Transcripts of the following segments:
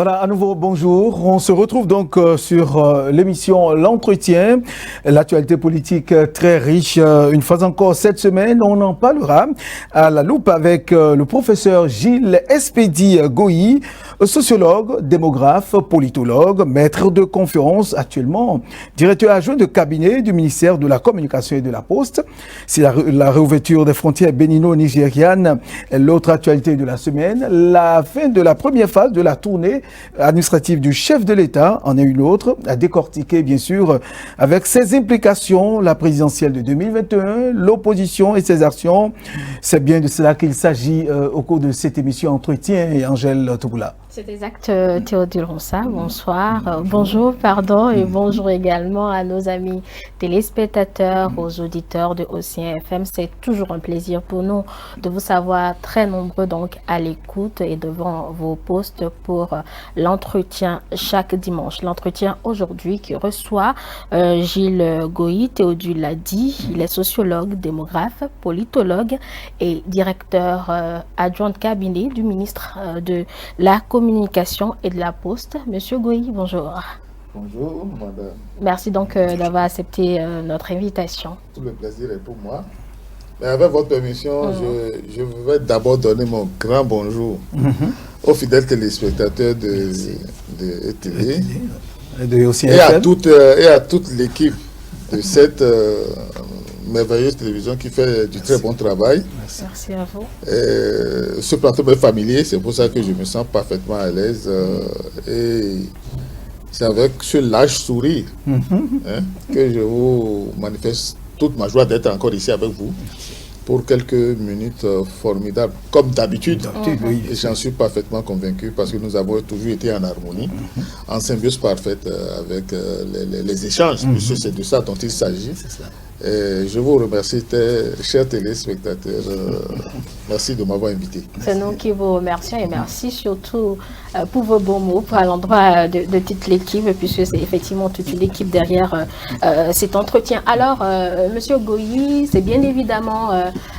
Voilà, à nouveau, bonjour. On se retrouve donc sur l'émission L'Entretien. L'actualité politique très riche. Une fois encore, cette semaine, on en parlera à la loupe avec le professeur Gilles Espédi Goï, sociologue, démographe, politologue, maître de conférence, actuellement directeur adjoint de cabinet du ministère de la Communication et de la Poste. C'est la réouverture des frontières bénino-nigérianes, l'autre actualité de la semaine. La fin de la première phase de la tournée administrative du chef de l'État en est une autre, à décortiquer bien sûr avec ses implications, la présidentielle de 2021, l'opposition et ses actions. C'est bien de cela qu'il s'agit au cours de cette émission Entretien et Angèle Touboula. C'est exact, Théodule Ronsa, bonsoir, bonjour, pardon, et bonjour également à nos amis téléspectateurs, aux auditeurs de Océan FM. C'est toujours un plaisir pour nous de vous savoir très nombreux donc à l'écoute et devant vos postes pour l'entretien chaque dimanche. L'entretien aujourd'hui qui reçoit Gilles Goï, Théodule l'a dit, il est sociologue, démographe, politologue et directeur adjoint de cabinet du ministre de la Communication et de la Poste. Monsieur Goï, bonjour. Bonjour, madame. Merci donc d'avoir accepté notre invitation. Tout le plaisir est pour moi. Mais avec votre permission, je vais d'abord donner mon grand bonjour aux fidèles téléspectateurs de télé et à toute l'équipe de cette merveilleuse télévision qui fait du très bon travail. Merci à vous. Ce plateau est familier, c'est pour ça que je me sens parfaitement à l'aise. Et c'est avec ce large sourire que je vous manifeste toute ma joie d'être encore ici avec vous pour quelques minutes formidables, comme d'habitude. Et j'en suis parfaitement convaincu parce que nous avons toujours été en harmonie, en symbiose parfaite avec les échanges, puisque c'est de ça dont il s'agit. Je vous remercie, chers téléspectateurs. Merci de m'avoir invité. C'est nous qui vous remercions et merci surtout pour vos bons mots à l'endroit de toute l'équipe, puisque c'est effectivement toute l'équipe derrière cet entretien. Alors, Monsieur Goï, c'est bien évidemment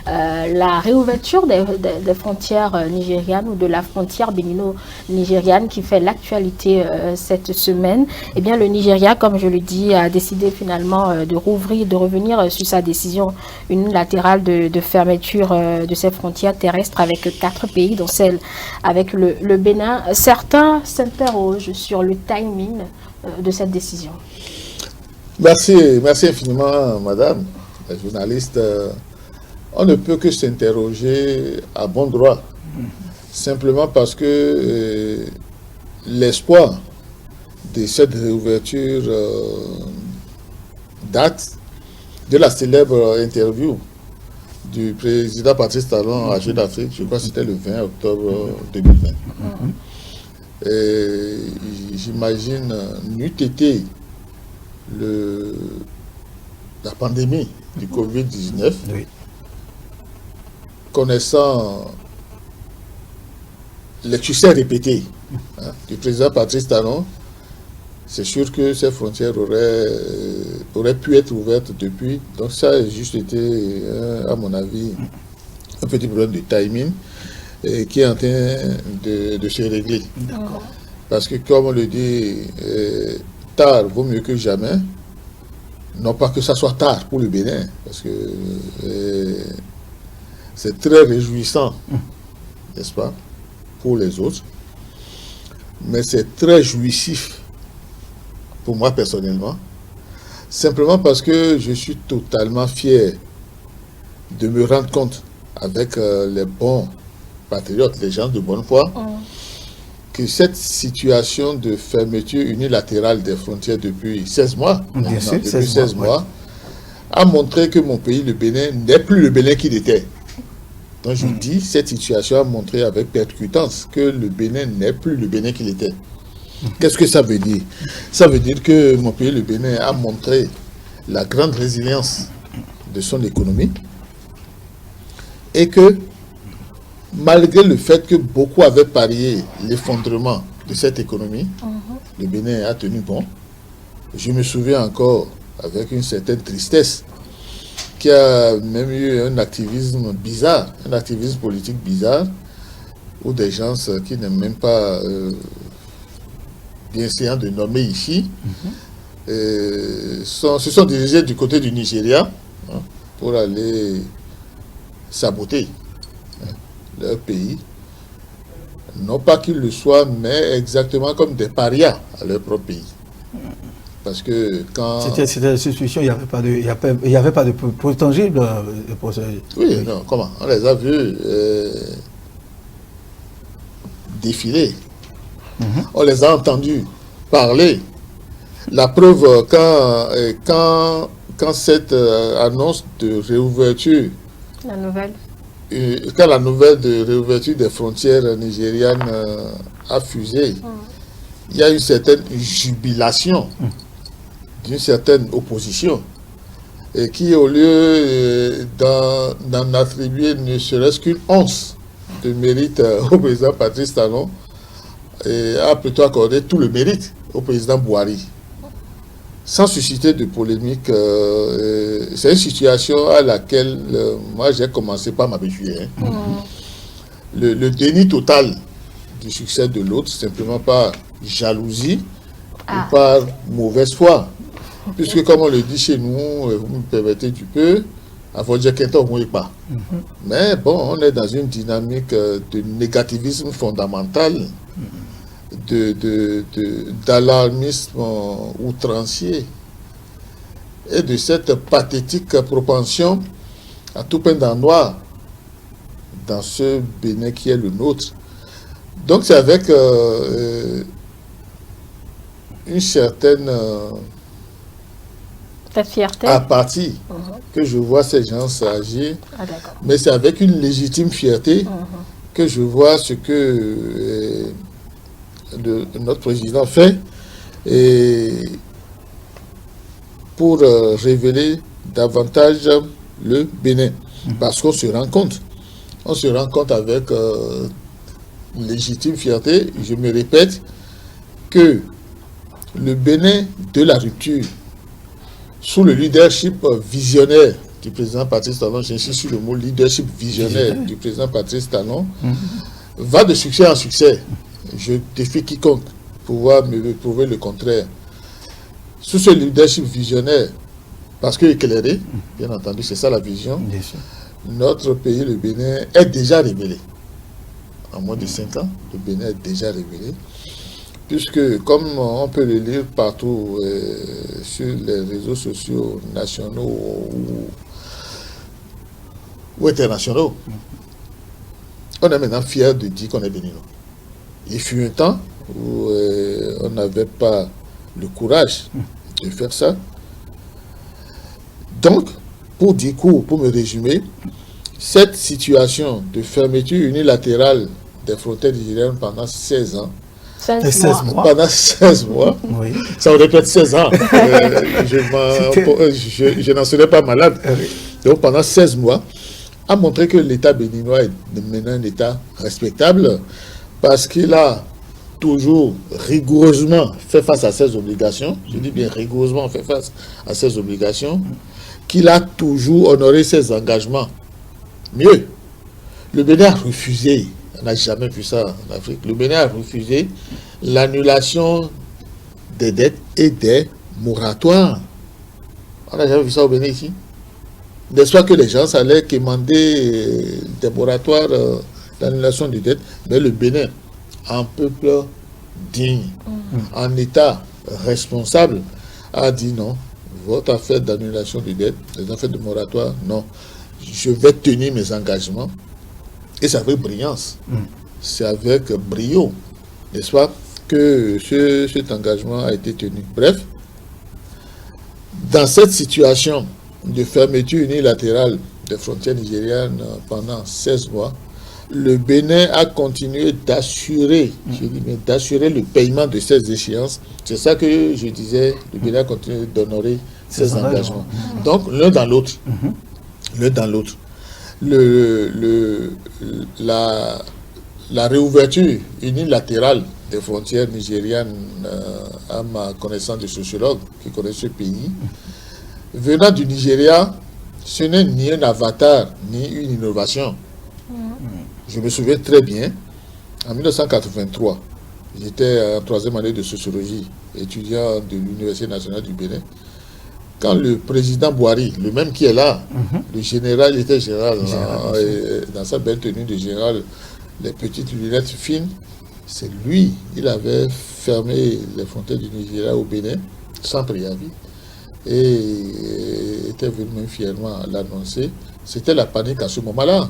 la réouverture des frontières nigérianes ou de la frontière bénino-nigériane qui fait l'actualité cette semaine. Eh bien, le Nigeria, comme je le dis, a décidé finalement de rouvrir, de revenir sur sa décision unilatérale de fermeture de ses frontières terrestres avec 4 pays, dont celle avec le Bénin. Certains s'interrogent sur le timing de cette décision. Merci infiniment, madame la journaliste. On ne peut que s'interroger à bon droit, simplement parce que l'espoir de cette réouverture date de la célèbre interview du président Patrice Talon à Jeux d'Afrique, je crois que c'était le 20 octobre 2020. Et j'imagine, n'eût été la pandémie du Covid-19, connaissant les succès répétés du président Patrice Talon, c'est sûr que ces frontières auraient pu être ouvertes depuis. Donc ça a juste été, à mon avis, un petit problème de timing qui est en train de se régler. Parce que, comme on le dit, tard vaut mieux que jamais. Non pas que ça soit tard pour le Bénin, parce que c'est très réjouissant, n'est-ce pas, pour les autres. Mais c'est très jouissif pour moi personnellement, simplement parce que je suis totalement fier de me rendre compte avec les bons patriotes, les gens de bonne foi, que cette situation de fermeture unilatérale des frontières depuis 16 mois, depuis 16 mois, a montré que mon pays, le Bénin, n'est plus le Bénin qu'il était. Donc je dis, cette situation a montré avec percutance que le Bénin n'est plus le Bénin qu'il était. Qu'est-ce que ça veut dire? Ça veut dire que mon pays, le Bénin, a montré la grande résilience de son économie et que, malgré le fait que beaucoup avaient parié l'effondrement de cette économie, le Bénin a tenu bon. Je me souviens encore, avec une certaine tristesse, qu'il y a même eu un activisme bizarre, un activisme politique bizarre, où des gens qui n'aiment même pas bienséants de nommer ici, se sont dirigés du côté du Nigeria, hein, pour aller saboter, hein, leur pays. Non pas qu'ils le soient, mais exactement comme des parias à leur propre pays. Parce que quand... C'était la situation, il n'y avait pas de preuve tangible. Oui, non, comment? On les a vus défiler. On les a entendus parler. La preuve, quand cette annonce de réouverture, La nouvelle. Quand la nouvelle de réouverture des frontières nigérianes a fusé, il y a une certaine jubilation d'une certaine opposition, et qui, au lieu d'en attribuer ne serait-ce qu'une once de mérite au président Patrice Talon, a plutôt accordé tout le mérite au président Buhari. Sans susciter de polémique, c'est une situation à laquelle moi j'ai commencé par m'habituer. Le déni total du succès de l'autre, simplement par jalousie ou par mauvaise foi. Puisque comme on le dit chez nous, vous me permettez du peu, à faut dire qu'un ou pas. Mais bon, on est dans une dynamique de négativisme fondamental, d'alarmisme outrancier, et de cette pathétique propension à tout peindre en noir dans ce Bénin qui est le nôtre. Donc c'est avec une certaine fierté apathie que je vois ces gens agir, mais c'est avec une légitime fierté que je vois ce que notre président fait, et pour révéler davantage le Bénin, parce qu'on se rend compte, avec légitime fierté, je me répète, que le Bénin de la rupture, sous le leadership visionnaire du président Patrice Talon, j'insiste sur le mot leadership visionnaire du président Patrice Talon, va de succès en succès. Je défie quiconque pouvoir me prouver le contraire. Sous ce leadership visionnaire, parce que éclairé, bien entendu, c'est ça la vision, notre pays, le Bénin, est déjà révélé. En moins de 5 ans, le Bénin est déjà révélé. Puisque, comme on peut le lire partout sur les réseaux sociaux nationaux ou internationaux, on est maintenant fier de dire qu'on est béninois. Il fut un temps où on n'avait pas le courage de faire ça. Donc, pour me résumer, cette situation de fermeture unilatérale des frontières nigériennes pendant 16 ans, 16 mois. Pendant 16 mois, oui. Ça aurait pu être 16 ans, je n'en serais pas malade. Donc pendant 16 mois, a montré que l'État béninois est maintenant un État respectable, parce qu'il a toujours rigoureusement fait face à ses obligations, je dis bien rigoureusement fait face à ses obligations, qu'il a toujours honoré ses engagements. Mieux, le Bénin a refusé, on n'a jamais vu ça en Afrique, le Bénin a refusé l'annulation des dettes et des moratoires. On n'a jamais vu ça au Bénin ici. N'est-ce pas que les gens allaient quémander des moratoires, l'annulation des dettes, mais le Bénin, en peuple digne, en État responsable, a dit non, votre affaire d'annulation des dettes, les affaires de moratoire, non. Je vais tenir mes engagements. Et c'est avec brillance, c'est avec brio, n'est-ce pas, que cet engagement a été tenu. Bref, dans cette situation de fermeture unilatérale des frontières nigérianes pendant 16 mois, le Bénin a continué d'assurer, d'assurer le paiement de ces échéances. C'est ça que je disais, le Bénin a continué d'honorer ses engagements. Donc, l'un dans l'autre. L'un dans l'autre. La réouverture unilatérale des frontières nigérianes, à ma connaissance de sociologue qui connaît ce pays, venant du Nigeria, ce n'est ni un avatar, ni une innovation. Je me souviens très bien, en 1983, J'étais en 3e année de sociologie, étudiant de l'Université nationale du Bénin. Quand le président Boari, le même qui est là, le général, il était général, dans sa belle tenue de général, les petites lunettes fines, c'est lui, il avait fermé les frontières du Nigeria au Bénin, sans préavis, et était venu même fièrement l'annoncer. C'était la panique à ce moment-là.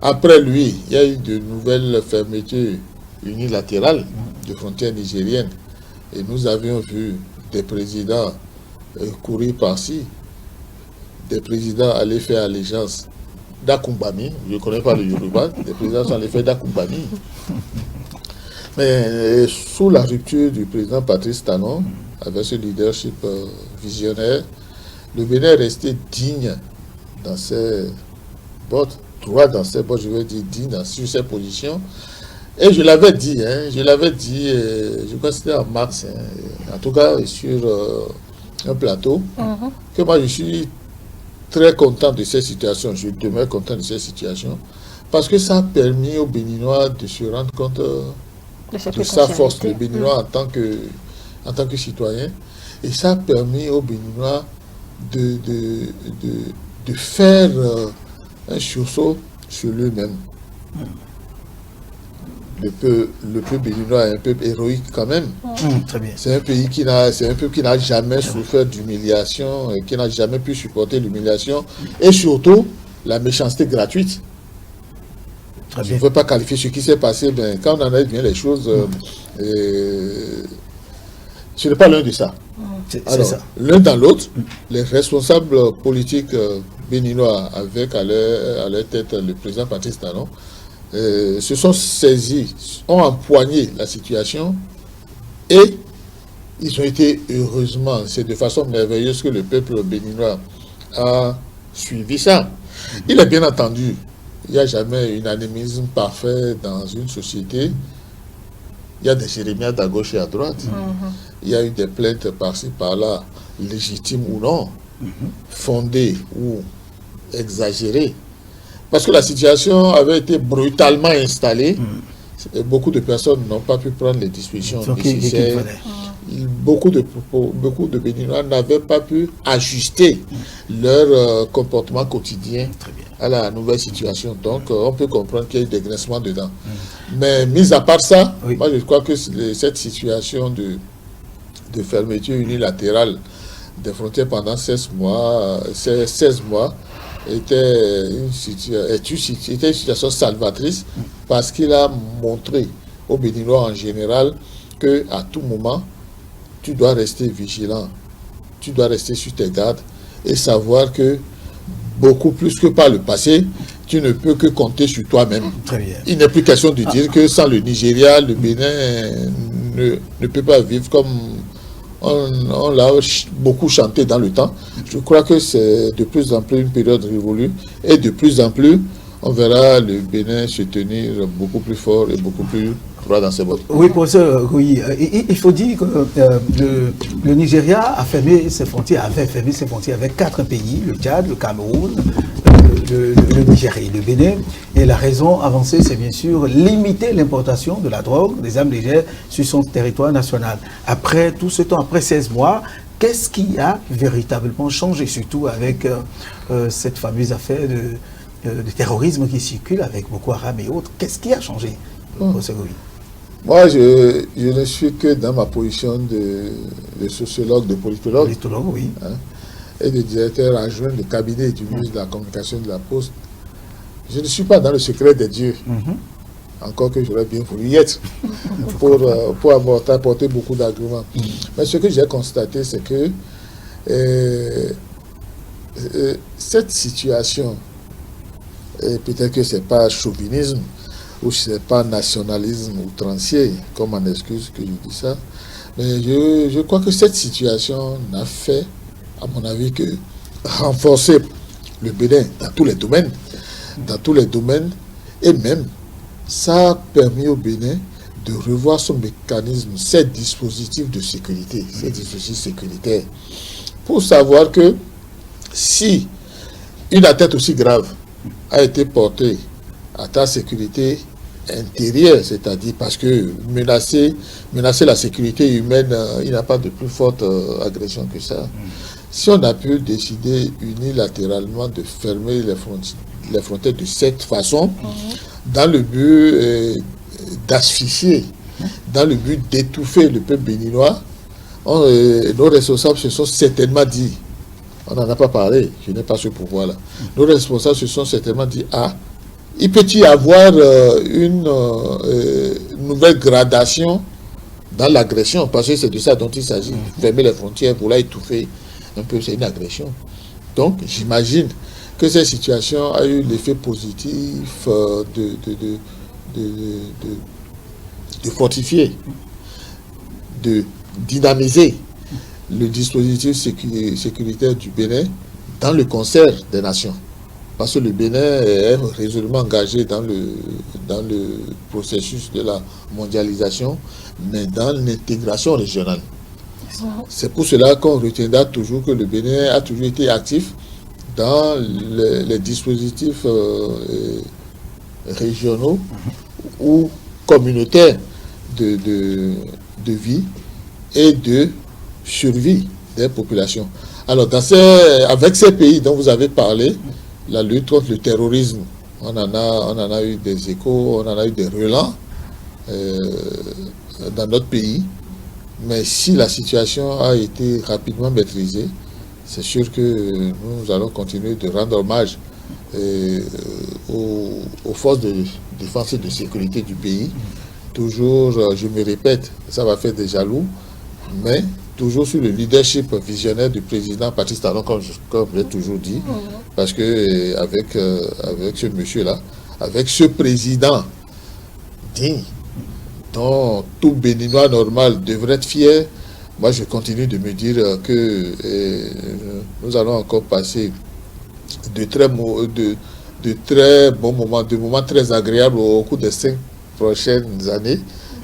Après lui, il y a eu de nouvelles fermetures unilatérales de frontières nigériennes, et nous avions vu des présidents courir par-ci, des présidents allaient faire allégeance d'Akumbami, je ne connais pas le Yoruba, des présidents sont allés faire d'Akumbami. Mais sous la rupture du président Patrice Talon, avec ce leadership visionnaire, le Bénin est resté digne dans ses bottes, droit dans ses bottes, je veux dire digne sur ses positions. Et je l'avais dit, je crois que c'était en mars, en tout cas sur un plateau, que moi je suis très content de cette situation, je demeure content de cette situation, parce que ça a permis aux Béninois de se rendre compte de sa force, le Béninois en tant que citoyen, et ça a permis aux Béninois de faire un sursaut sur eux-mêmes. Le peuple béninois est un peuple héroïque quand même. Très bien. C'est un pays qui n'a jamais souffert d'humiliation, qui n'a jamais pu supporter l'humiliation et surtout la méchanceté gratuite. Je ne veux pas qualifier ce qui s'est passé, mais quand on analyse bien les choses, ce n'est pas l'un de ça. Alors, l'un dans l'autre, les responsables politiques béninois avec à leur tête le président Patrice Talon, se sont saisis, ont empoigné la situation et ils ont été heureusement, c'est de façon merveilleuse que le peuple béninois a suivi ça. Il est bien entendu, il n'y a jamais un animisme parfait dans une société. Il y a des jérémiades à gauche et à droite. Il y a eu des plaintes par-ci, par-là, légitimes ou non, fondées ou exagérées. Parce que la situation avait été brutalement installée, et beaucoup de personnes n'ont pas pu prendre les dispositions nécessaires. Beaucoup de Béninois n'avaient pas pu ajuster leur comportement quotidien à la nouvelle situation. Donc, on peut comprendre qu'il y a eu des grincements dedans. Mais mis à part ça, moi je crois que cette situation de fermeture unilatérale des frontières pendant 16 mois, était une situation salvatrice parce qu'il a montré aux Béninois en général qu'à tout moment, tu dois rester vigilant, tu dois rester sur tes gardes et savoir que beaucoup plus que par le passé, tu ne peux que compter sur toi-même. Il n'est plus question de dire que sans le Nigeria, le Bénin ne peut pas vivre comme on l'a beaucoup chanté dans le temps. Je crois que c'est de plus en plus une période révolue et de plus en plus, on verra le Bénin se tenir beaucoup plus fort et beaucoup plus droit dans ses bottes. Oui, professeur Goyi, il faut dire que le Nigeria avait fermé ses frontières avec 4 pays, le Tchad, le Cameroun, le Nigeria et le Bénin. Et la raison avancée, c'est bien sûr limiter l'importation de la drogue, des armes légères sur son territoire national. Après tout ce temps, après 16 mois, qu'est-ce qui a véritablement changé, surtout avec cette fameuse affaire de terrorisme qui circule avec Boko Haram et autres? Qu'est-ce qui a changé, professeur Goyi? Moi, je ne suis que dans ma position de sociologue, de politologue. Politologue, oui. Et de directeur adjoint du cabinet du ministre de la Communication de la Poste. Je ne suis pas dans le secret des dieux. Encore que j'aurais bien voulu y être pour apporter beaucoup d'arguments. Mais ce que j'ai constaté, c'est que cette situation, et peut-être que ce n'est pas chauvinisme, ou ce n'est pas nationalisme outrancier, comme en excuse que je dis ça, mais je crois que cette situation n'a fait, à mon avis, que renforcer le Bénin dans tous les domaines, et même ça a permis au Bénin de revoir son mécanisme, ses dispositifs de sécurité, ses dispositifs sécuritaires, pour savoir que si une atteinte aussi grave a été portée à ta sécurité, intérieure, c'est-à-dire parce que menacer la sécurité humaine, il n'y a pas de plus forte agression que ça. Si on a pu décider unilatéralement de fermer les frontières de cette façon, dans le but d'asphyxier, dans le but d'étouffer le peuple béninois, nos responsables se sont certainement dit, on n'en a pas parlé, je n'ai pas ce pouvoir-là, nos responsables se sont certainement dit, il peut y avoir une nouvelle gradation dans l'agression, parce que c'est de ça dont il s'agit, fermer les frontières pour l'étouffer un peu, c'est une agression. Donc, j'imagine que cette situation a eu l'effet positif de fortifier, de dynamiser le dispositif sécuritaire du Bénin dans le concert des nations. Parce que le Bénin est résolument engagé dans le processus de la mondialisation, mais dans l'intégration régionale. C'est pour cela qu'on retiendra toujours que le Bénin a toujours été actif dans les dispositifs régionaux ou communautaires de vie et de survie des populations. Alors, avec ces pays dont vous avez parlé, la lutte contre le terrorisme, on en a eu des échos, on en a eu des relents dans notre pays. Mais si la situation a été rapidement maîtrisée, c'est sûr que nous allons continuer de rendre hommage aux forces de défense et de sécurité du pays. Toujours, je me répète, ça va faire des jaloux, mais toujours sous le leadership visionnaire du président Patrice Talon, comme j'ai toujours dit, parce que avec ce monsieur-là, avec ce président digne, dont tout Béninois normal devrait être fier, moi je continue de me dire que nous allons encore passer de très bons moments, de moments très agréables au cours des 5 prochaines années,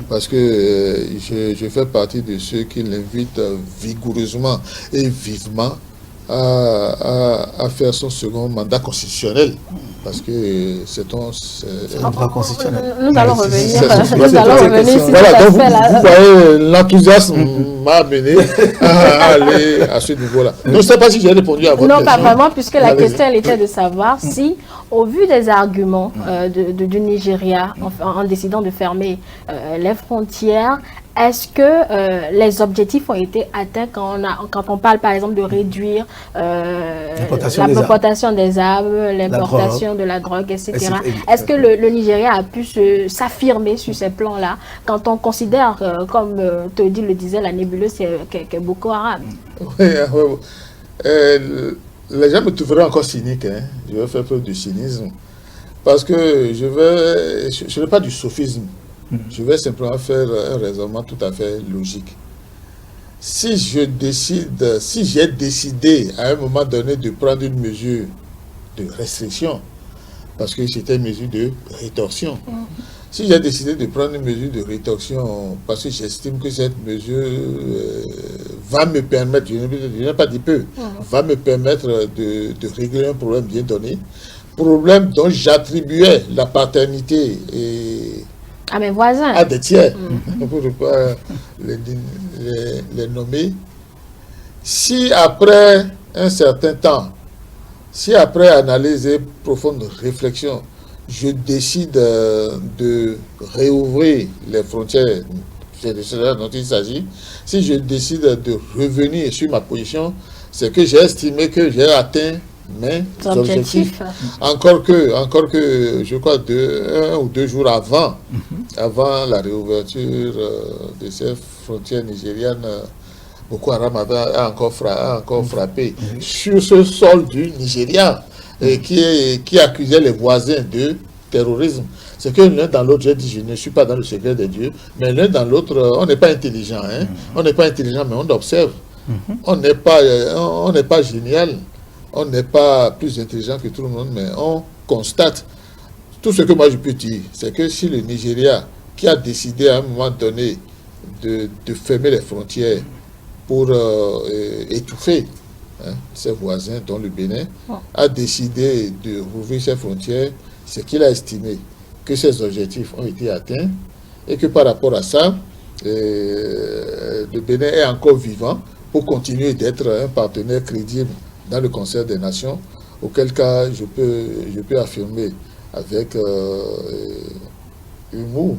parce que je fais partie de ceux qui l'invitent vigoureusement et vivement à faire son second mandat constitutionnel, parce que c'est un droit constitutionnel. Nous allons revenir. Voilà, donc vous voyez, l'enthousiasme m'a amené à aller à ce niveau-là. Donc, je ne sais pas si j'ai répondu à votre question. Non, pas vraiment, puisque la question elle était de savoir si, au vu des arguments du Nigeria, en décidant de fermer les frontières, est-ce que les objectifs ont été atteints quand on parle par exemple de réduire l'importation des armes, l'importation de la drogue, etc. Est-ce que le Nigeria a pu s'affirmer sur ces plans-là quand on considère, comme Todi le disait, la nébuleuse qu'est Boko Haram? Oui, les gens me trouveraient encore cynique, hein. Je vais faire preuve de cynisme, parce que je n'ai pas du sophisme. Je vais simplement faire un raisonnement tout à fait logique. Si j'ai décidé à un moment donné de prendre une mesure de restriction, parce que c'était une mesure de rétorsion, si j'ai décidé de prendre une mesure de rétorsion parce que j'estime que cette mesure va me permettre, je n'ai pas dit peu, va me permettre de régler un problème bien donné, problème dont j'attribuais la paternité à mes voisins, à des tiers, pour ne pas les nommer. Si après un certain temps, si après analyse et profonde réflexion, je décide de réouvrir les frontières, c'est de cela dont il s'agit, si je décide de revenir sur ma position, c'est que j'ai estimé que j'ai atteint mes objectifs. Encore que, je crois, 1 ou 2 jours avant la réouverture de ces frontières nigérianes, Boko Haram a encore frappé sur ce sol du Nigeria qui accusait les voisins de terrorisme. C'est que l'un dans l'autre, j'ai dit, je ne suis pas dans le secret des dieux, mais l'un dans l'autre, on n'est pas intelligent. Hein? On n'est pas intelligent, mais on observe. On n'est pas génial. On n'est pas plus intelligent que tout le monde, mais on constate. Tout ce que moi je peux dire, c'est que si le Nigeria, qui a décidé à un moment donné de fermer les frontières pour étouffer ses voisins, dont le Bénin, a décidé de rouvrir ses frontières, c'est qu'il a estimé que ces objectifs ont été atteints et que par rapport à ça, le Bénin est encore vivant pour continuer d'être un partenaire crédible dans le concert des nations, auquel cas je peux affirmer avec humour,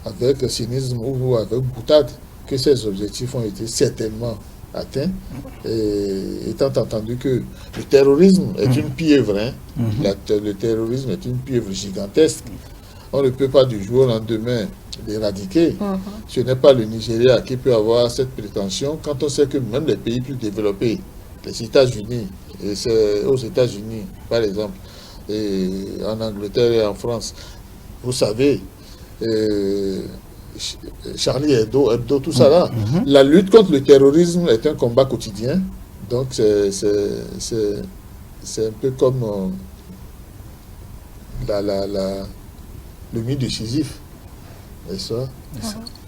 avec cynisme ou avec boutade que ces objectifs ont été certainement atteints, et étant entendu que le terrorisme est une pieuvre, hein, le terrorisme est une pieuvre gigantesque. On ne peut pas du jour au lendemain l'éradiquer. Ce n'est pas le Nigeria qui peut avoir cette prétention quand on sait que même les pays plus développés, les États-Unis, et c'est aux États-Unis par exemple, et en Angleterre et en France, vous savez, Charlie Hebdo, tout ça là, la lutte contre le terrorisme est un combat quotidien. Donc c'est un peu comme le mythe de Sisyphe, n'est-ce pas?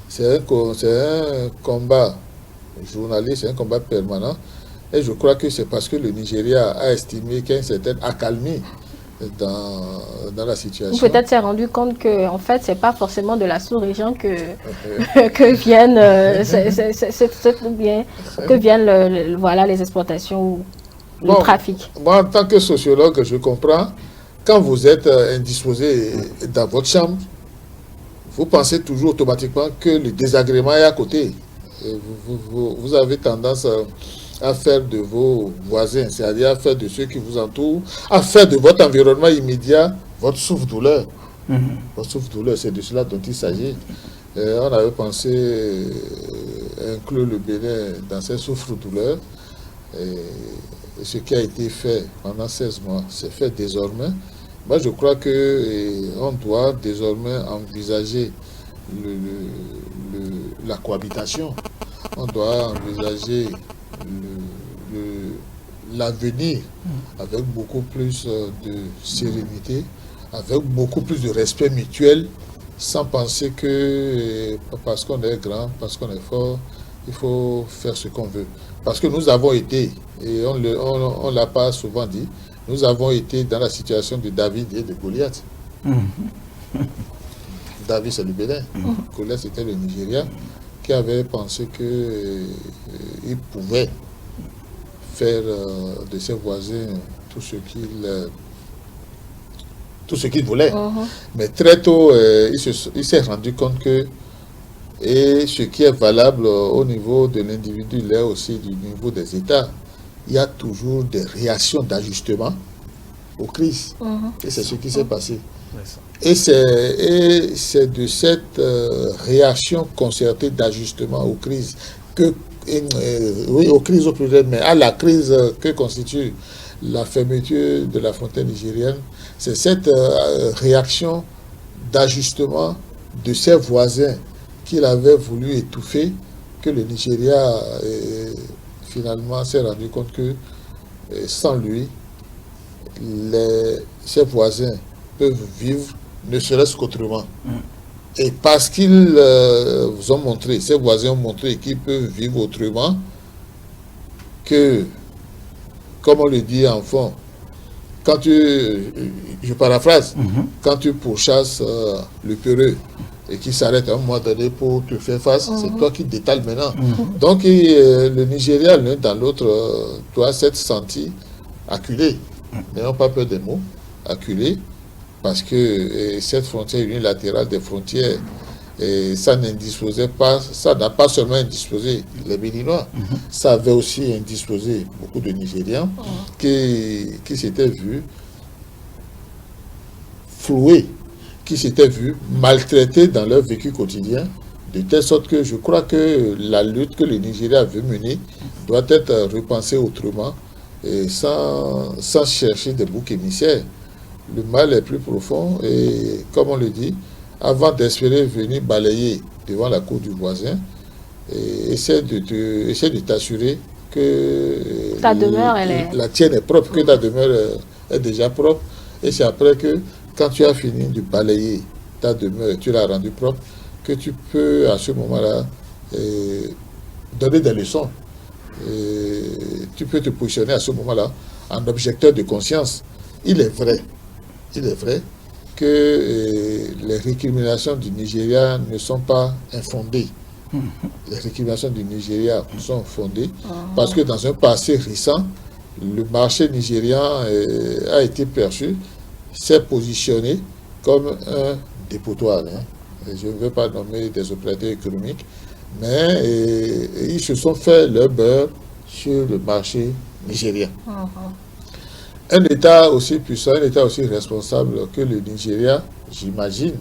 C'est un combat journaliste, c'est un combat permanent. Et je crois que c'est parce que le Nigeria a estimé qu'il y a une certaine accalmie dans la situation. Peut-être s'est rendu compte que en fait c'est pas forcément de la sous-région que viennent voilà les exportations ou le trafic. Moi en tant que sociologue je comprends, quand vous êtes indisposé dans votre chambre, vous pensez toujours automatiquement que le désagrément est à côté. Vous avez tendance à faire de vos voisins, c'est-à-dire à faire de ceux qui vous entourent, à faire de votre environnement immédiat votre souffre-douleur. Votre souffre-douleur, c'est de cela dont il s'agit. On avait pensé inclure le Bénin dans ces souffre-douleurs. Et ce qui a été fait pendant 16 mois, c'est fait désormais. Moi, je crois qu'on doit désormais envisager la cohabitation. On doit envisager l'avenir avec beaucoup plus de sérénité, avec beaucoup plus de respect mutuel, sans penser que parce qu'on est grand, parce qu'on est fort, il faut faire ce qu'on veut. Parce que nous avons été, et on ne l'a pas souvent dit, nous avons été dans la situation de David et de Goliath. David, c'est le Bénin. Goliath, c'était le Nigeria, qui avait pensé qu'il pouvait faire de ses voisins tout ce qu'il voulait. Mais très tôt, il s'est rendu compte que ce qui est valable au niveau de l'individu l'est aussi du niveau des États. Il y a toujours des réactions d'ajustement aux crises. Et c'est ce qui s'est passé. Et c'est de cette réaction concertée d'ajustement aux crises aux crises au pluriel, mais à la crise que constitue la fermeture de la frontière nigérienne, c'est cette réaction d'ajustement de ses voisins qu'il avait voulu étouffer que le Nigeria finalement s'est rendu compte que sans lui, ses voisins peuvent vivre ne serait-ce qu'autrement. Et parce qu'ils vous ont montré, ces voisins ont montré qu'ils peuvent vivre autrement, que, comme on le dit en fond, quand je paraphrase, quand tu pourchasses le peureux et qu'il s'arrête à un moment donné pour te faire face, c'est toi qui détales maintenant. Donc le Nigeria, l'un dans l'autre, doit s'être senti acculé. N'ayons pas peur des mots, acculé, parce que cette frontière unilatérale des frontières, ça n'indisposait pas, ça n'a pas seulement indisposé les Béninois, ça avait aussi indisposé beaucoup de Nigérians qui s'étaient vus floués, qui s'étaient vus maltraités dans leur vécu quotidien, de telle sorte que je crois que la lutte que le Nigeria veut mener doit être repensée autrement et sans chercher des boucs émissaires. Le mal est plus profond et, comme on le dit, avant d'espérer venir balayer devant la cour du voisin, essaie de t'assurer que la tienne est propre, que ta demeure est déjà propre. Et c'est après que, quand tu as fini de balayer ta demeure, tu l'as rendue propre, que tu peux à ce moment-là donner des leçons. Tu peux te positionner à ce moment-là en objecteur de conscience. Il est vrai que les récriminations du Nigeria ne sont pas infondées. Les récriminations du Nigeria sont fondées parce que dans un passé récent, le marché nigérian a été perçu, s'est positionné comme un dépotoir. Je ne veux pas nommer des opérateurs économiques, mais ils se sont fait leur beurre sur le marché nigérien. Un État aussi puissant, un État aussi responsable que le Nigeria, j'imagine,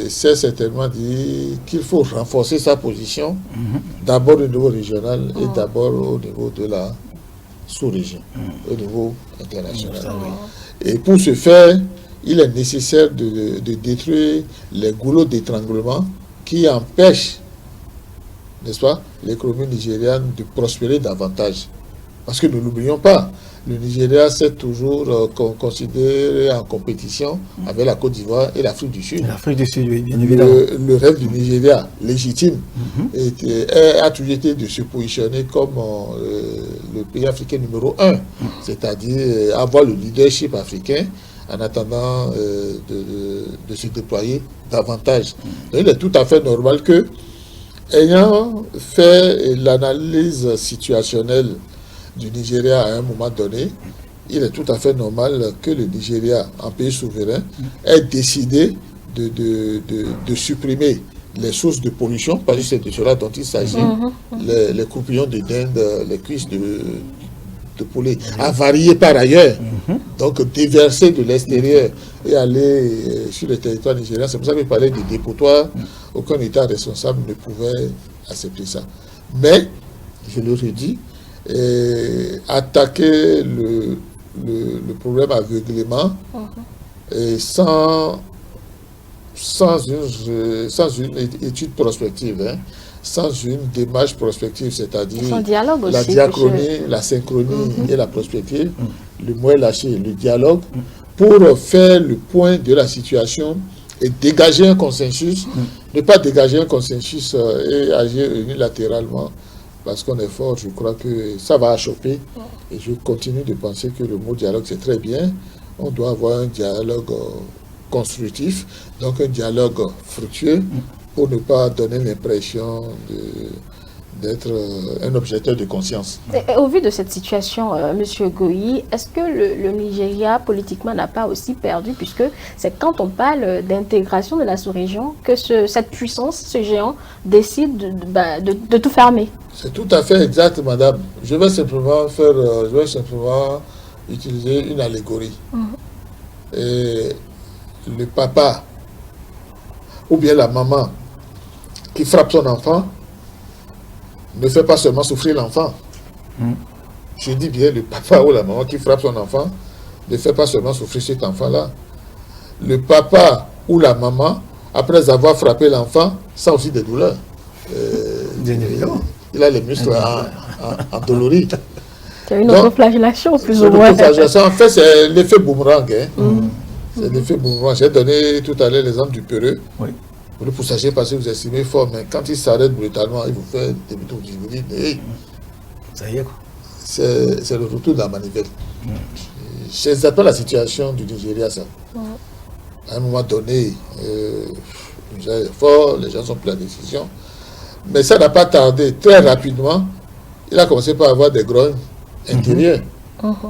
s'est certainement dit qu'il faut renforcer sa position, d'abord au niveau régional et d'abord au niveau de la sous-région, au niveau international. Et pour ce faire, il est nécessaire de détruire les goulots d'étranglement qui empêchent, n'est-ce pas, l'économie nigériane de prospérer davantage. Parce que ne l'oublions pas, le Nigeria s'est toujours considéré en compétition avec la Côte d'Ivoire et l'Afrique du Sud. L'Afrique du Sud, oui, bien évidemment. Le rêve du Nigeria, légitime, a toujours été de se positionner comme le pays africain numéro 1, c'est-à-dire avoir le leadership africain en attendant de se déployer davantage. Donc, il est tout à fait normal que, ayant fait l'analyse situationnelle du Nigeria à un moment donné, il est tout à fait normal que le Nigeria, en pays souverain, ait décidé de supprimer les sources de pollution, parce que c'est de cela dont il s'agit, les croupillons de dinde, les cuisses de poulet, à varier par ailleurs, donc déverser de l'extérieur et aller sur le territoire nigérien. C'est pour ça que je parlais de dépotoir. Aucun État responsable ne pouvait accepter ça. Mais, je le redis, attaquer le problème aveuglément et sans une étude prospective, sans une démarche prospective, c'est-à-dire la diachronie, la synchronie et la prospective, le mot est lâché, le dialogue, pour faire le point de la situation et dégager un consensus, ne pas dégager un consensus et agir unilatéralement. Parce qu'on est fort, je crois que ça va achoper. Et je continue de penser que le mot dialogue, c'est très bien. On doit avoir un dialogue constructif, donc un dialogue fructueux, pour ne pas donner l'impression d'être un objecteur de conscience. Et au vu de cette situation, M. Goï, est-ce que le Nigeria, politiquement, n'a pas aussi perdu, puisque c'est quand on parle d'intégration de la sous-région que cette puissance, ce géant, décide de tout fermer? C'est tout à fait exact, madame. Je vais simplement utiliser une allégorie. Et le papa ou bien la maman qui frappe son enfant ne fait pas seulement souffrir l'enfant. Je dis bien le papa ou la maman qui frappe son enfant ne fait pas seulement souffrir cet enfant-là. Le papa ou la maman, après avoir frappé l'enfant, sent aussi des douleurs. Bien évidemment. Il a les muscles endoloris. C'est une autoflagellation, plus ou moins. En fait, c'est l'effet boomerang. C'est l'effet boomerang. J'ai donné tout à l'heure l'exemple du peureux. Oui. Le poussager, parce que vous estimez fort, mais quand il s'arrête brutalement, il vous fait des boutons. Vous dites, hey, ça y est, quoi. C'est le retour de la manivelle. C'est exactement la situation du Nigeria, ça. À un moment donné, les gens sont pris la décision. Mais ça n'a pas tardé. Très rapidement, il a commencé par avoir des grognes intérieures.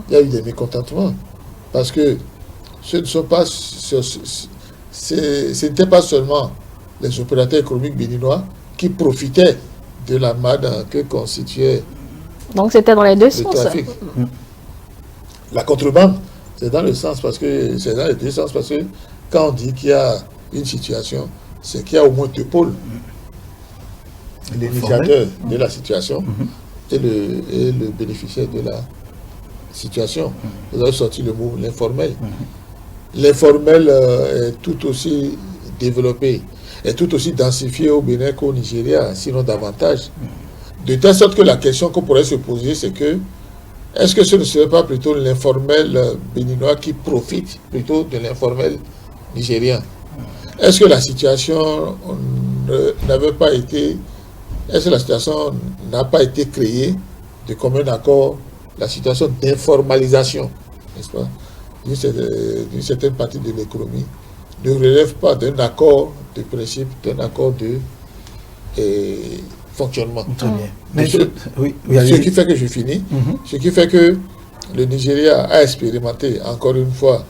Il y a eu des mécontentements. Parce que ce n'était pas seulement les opérateurs économiques béninois qui profitaient de la manne que constituait. Donc c'était dans les deux sens. Trafic. La contrebande, c'est dans le sens parce que c'est dans les deux sens parce que quand on dit qu'il y a une situation, c'est qu'il y a au moins deux pôles. L'initiateur de la situation et le bénéficiaire de la situation. Vous avez sorti le mot l'informel. L'informel est tout aussi développé, est tout aussi densifié au Bénin qu'au Nigeria, sinon davantage. De telle sorte que la question qu'on pourrait se poser, c'est que est-ce que ce ne serait pas plutôt l'informel béninois qui profite plutôt de l'informel nigérien? Est-ce que la situation n'avait pas été... Est-ce que la situation n'a pas été créée de commun accord, la situation d'informalisation, n'est-ce pas, d'une certaine partie de l'économie ne relève pas d'un accord de principe, d'un accord de fonctionnement. Très bien. Mais ce qui fait que je finis, ce qui fait que le Nigeria a expérimenté encore une fois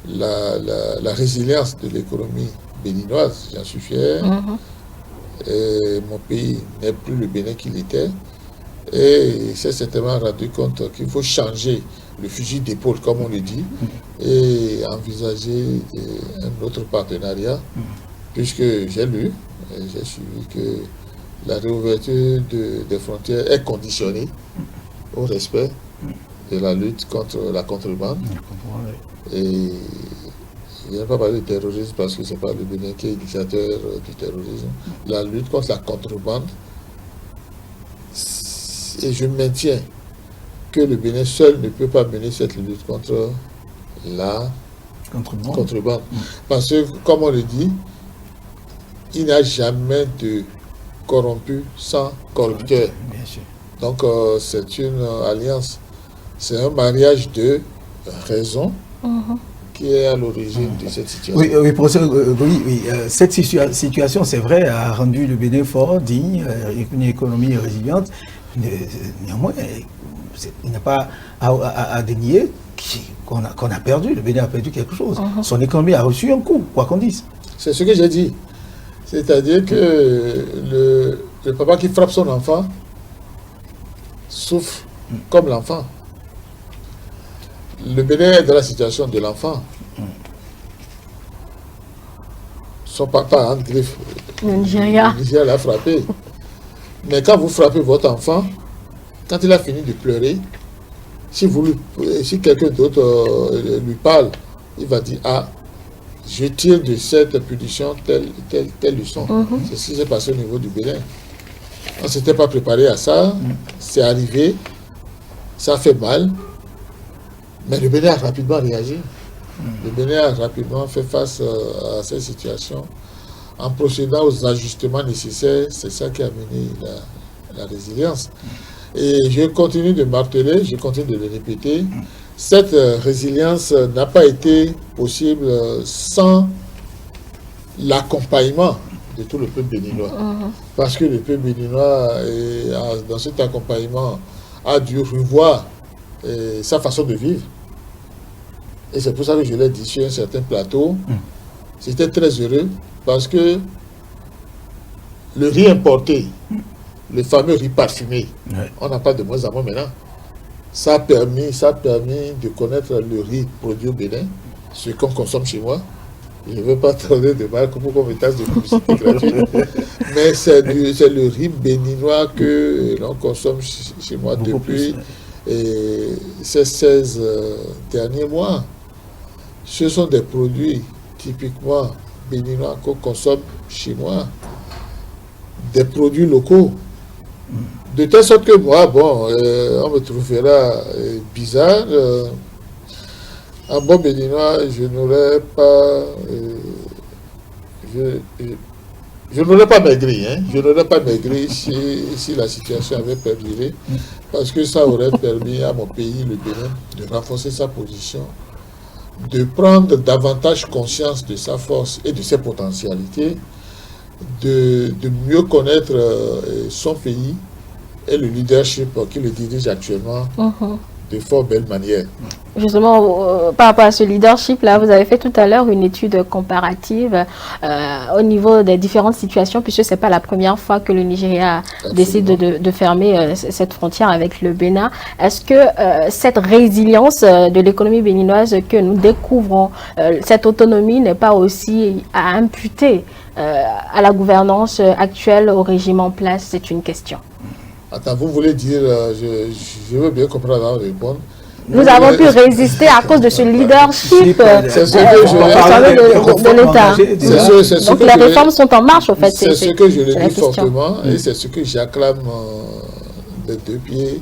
la résilience de l'économie béninoise, j'en suis fier. Et mon pays n'est plus le Bénin qu'il était. Et il s'est certainement rendu compte qu'il faut changer le fusil d'épaule, comme on le dit, et envisager un autre partenariat, puisque j'ai lu, j'ai suivi que la réouverture des frontières est conditionnée au respect de la lutte contre la contrebande. Et je ne vais pas parler de terrorisme parce que ce n'est pas le Bénin qui est initiateur du terrorisme. La lutte contre la contrebande, et je maintiens que le Bénin seul ne peut pas mener cette lutte contre la contrebande. Parce que, comme on le dit, il n'y a jamais de corrompu sans corrupteur. Donc, c'est une alliance, c'est un mariage de raison qui est à l'origine de cette situation. Oui, professeur Goyi, cette situation, c'est vrai, a rendu le Bénin fort, digne, une économie résiliente. Néanmoins, il n'y a pas à dénier qu'on a perdu, le Bénin a perdu quelque chose. Son économie a reçu un coup, quoi qu'on dise. C'est ce que j'ai dit. C'est-à-dire que le papa qui frappe son enfant souffre comme l'enfant. Le Bénin est dans la situation de l'enfant. Son papa, en griffe, le Nigeria l'a frappé. Mais quand vous frappez votre enfant, quand il a fini de pleurer, si quelqu'un d'autre lui parle, il va dire, ah, je tire de cette punition telle leçon. C'est ce qui s'est passé au niveau du Bénin. On ne s'était pas préparé à ça, c'est arrivé, ça fait mal, mais le Bénin a rapidement réagi. Le Bénin a rapidement fait face à cette situation en procédant aux ajustements nécessaires. C'est ça qui a mené la résilience. Et je continue de marteler, je continue de le répéter, cette résilience n'a pas été possible sans l'accompagnement de tout le peuple béninois. Parce que le peuple béninois, dans cet accompagnement, a dû revoir sa façon de vivre. Et c'est pour ça que je l'ai dit sur un certain plateau. J'étais très heureux parce que le riz importé, le fameux riz parfumé, on n'a pas de moins en moins maintenant. Ça a permis de connaître le riz produit au Bénin, ce qu'on consomme chez moi. Je ne veux pas donner de marque pour qu'on me tasse de publicité gratuite. Mais c'est le riz béninois que l'on consomme chez moi depuis ces 16 derniers mois. Ce sont des produits typiquement béninois qu'on consomme chez moi. Des produits locaux. De telle sorte que moi, on me trouvera bizarre. En bon béninois, je n'aurais pas... je n'aurais pas maigri, hein. Je n'aurais pas maigri si la situation avait perduré, parce que ça aurait permis à mon pays, le Bénin, de renforcer sa position, de prendre davantage conscience de sa force et de ses potentialités, de mieux connaître son pays et le leadership qui le dirige actuellement de fort belle manière. Justement, par rapport à ce leadership-là, vous avez fait tout à l'heure une étude comparative au niveau des différentes situations, puisque ce n'est pas la première fois que le Nigeria décide de fermer cette frontière avec le Bénin. Est-ce que cette résilience de l'économie béninoise que nous découvrons, cette autonomie n'est pas aussi à imputer à la gouvernance actuelle, au régime en place? C'est une question. Attends, vous voulez dire, je veux bien comprendre avant de répondre. Nous avons pu résister à cause de ce leadership de l'État. Donc les réformes sont en marche, au fait. C'est ce que je le dis fortement et c'est ce que j'acclame des deux pieds.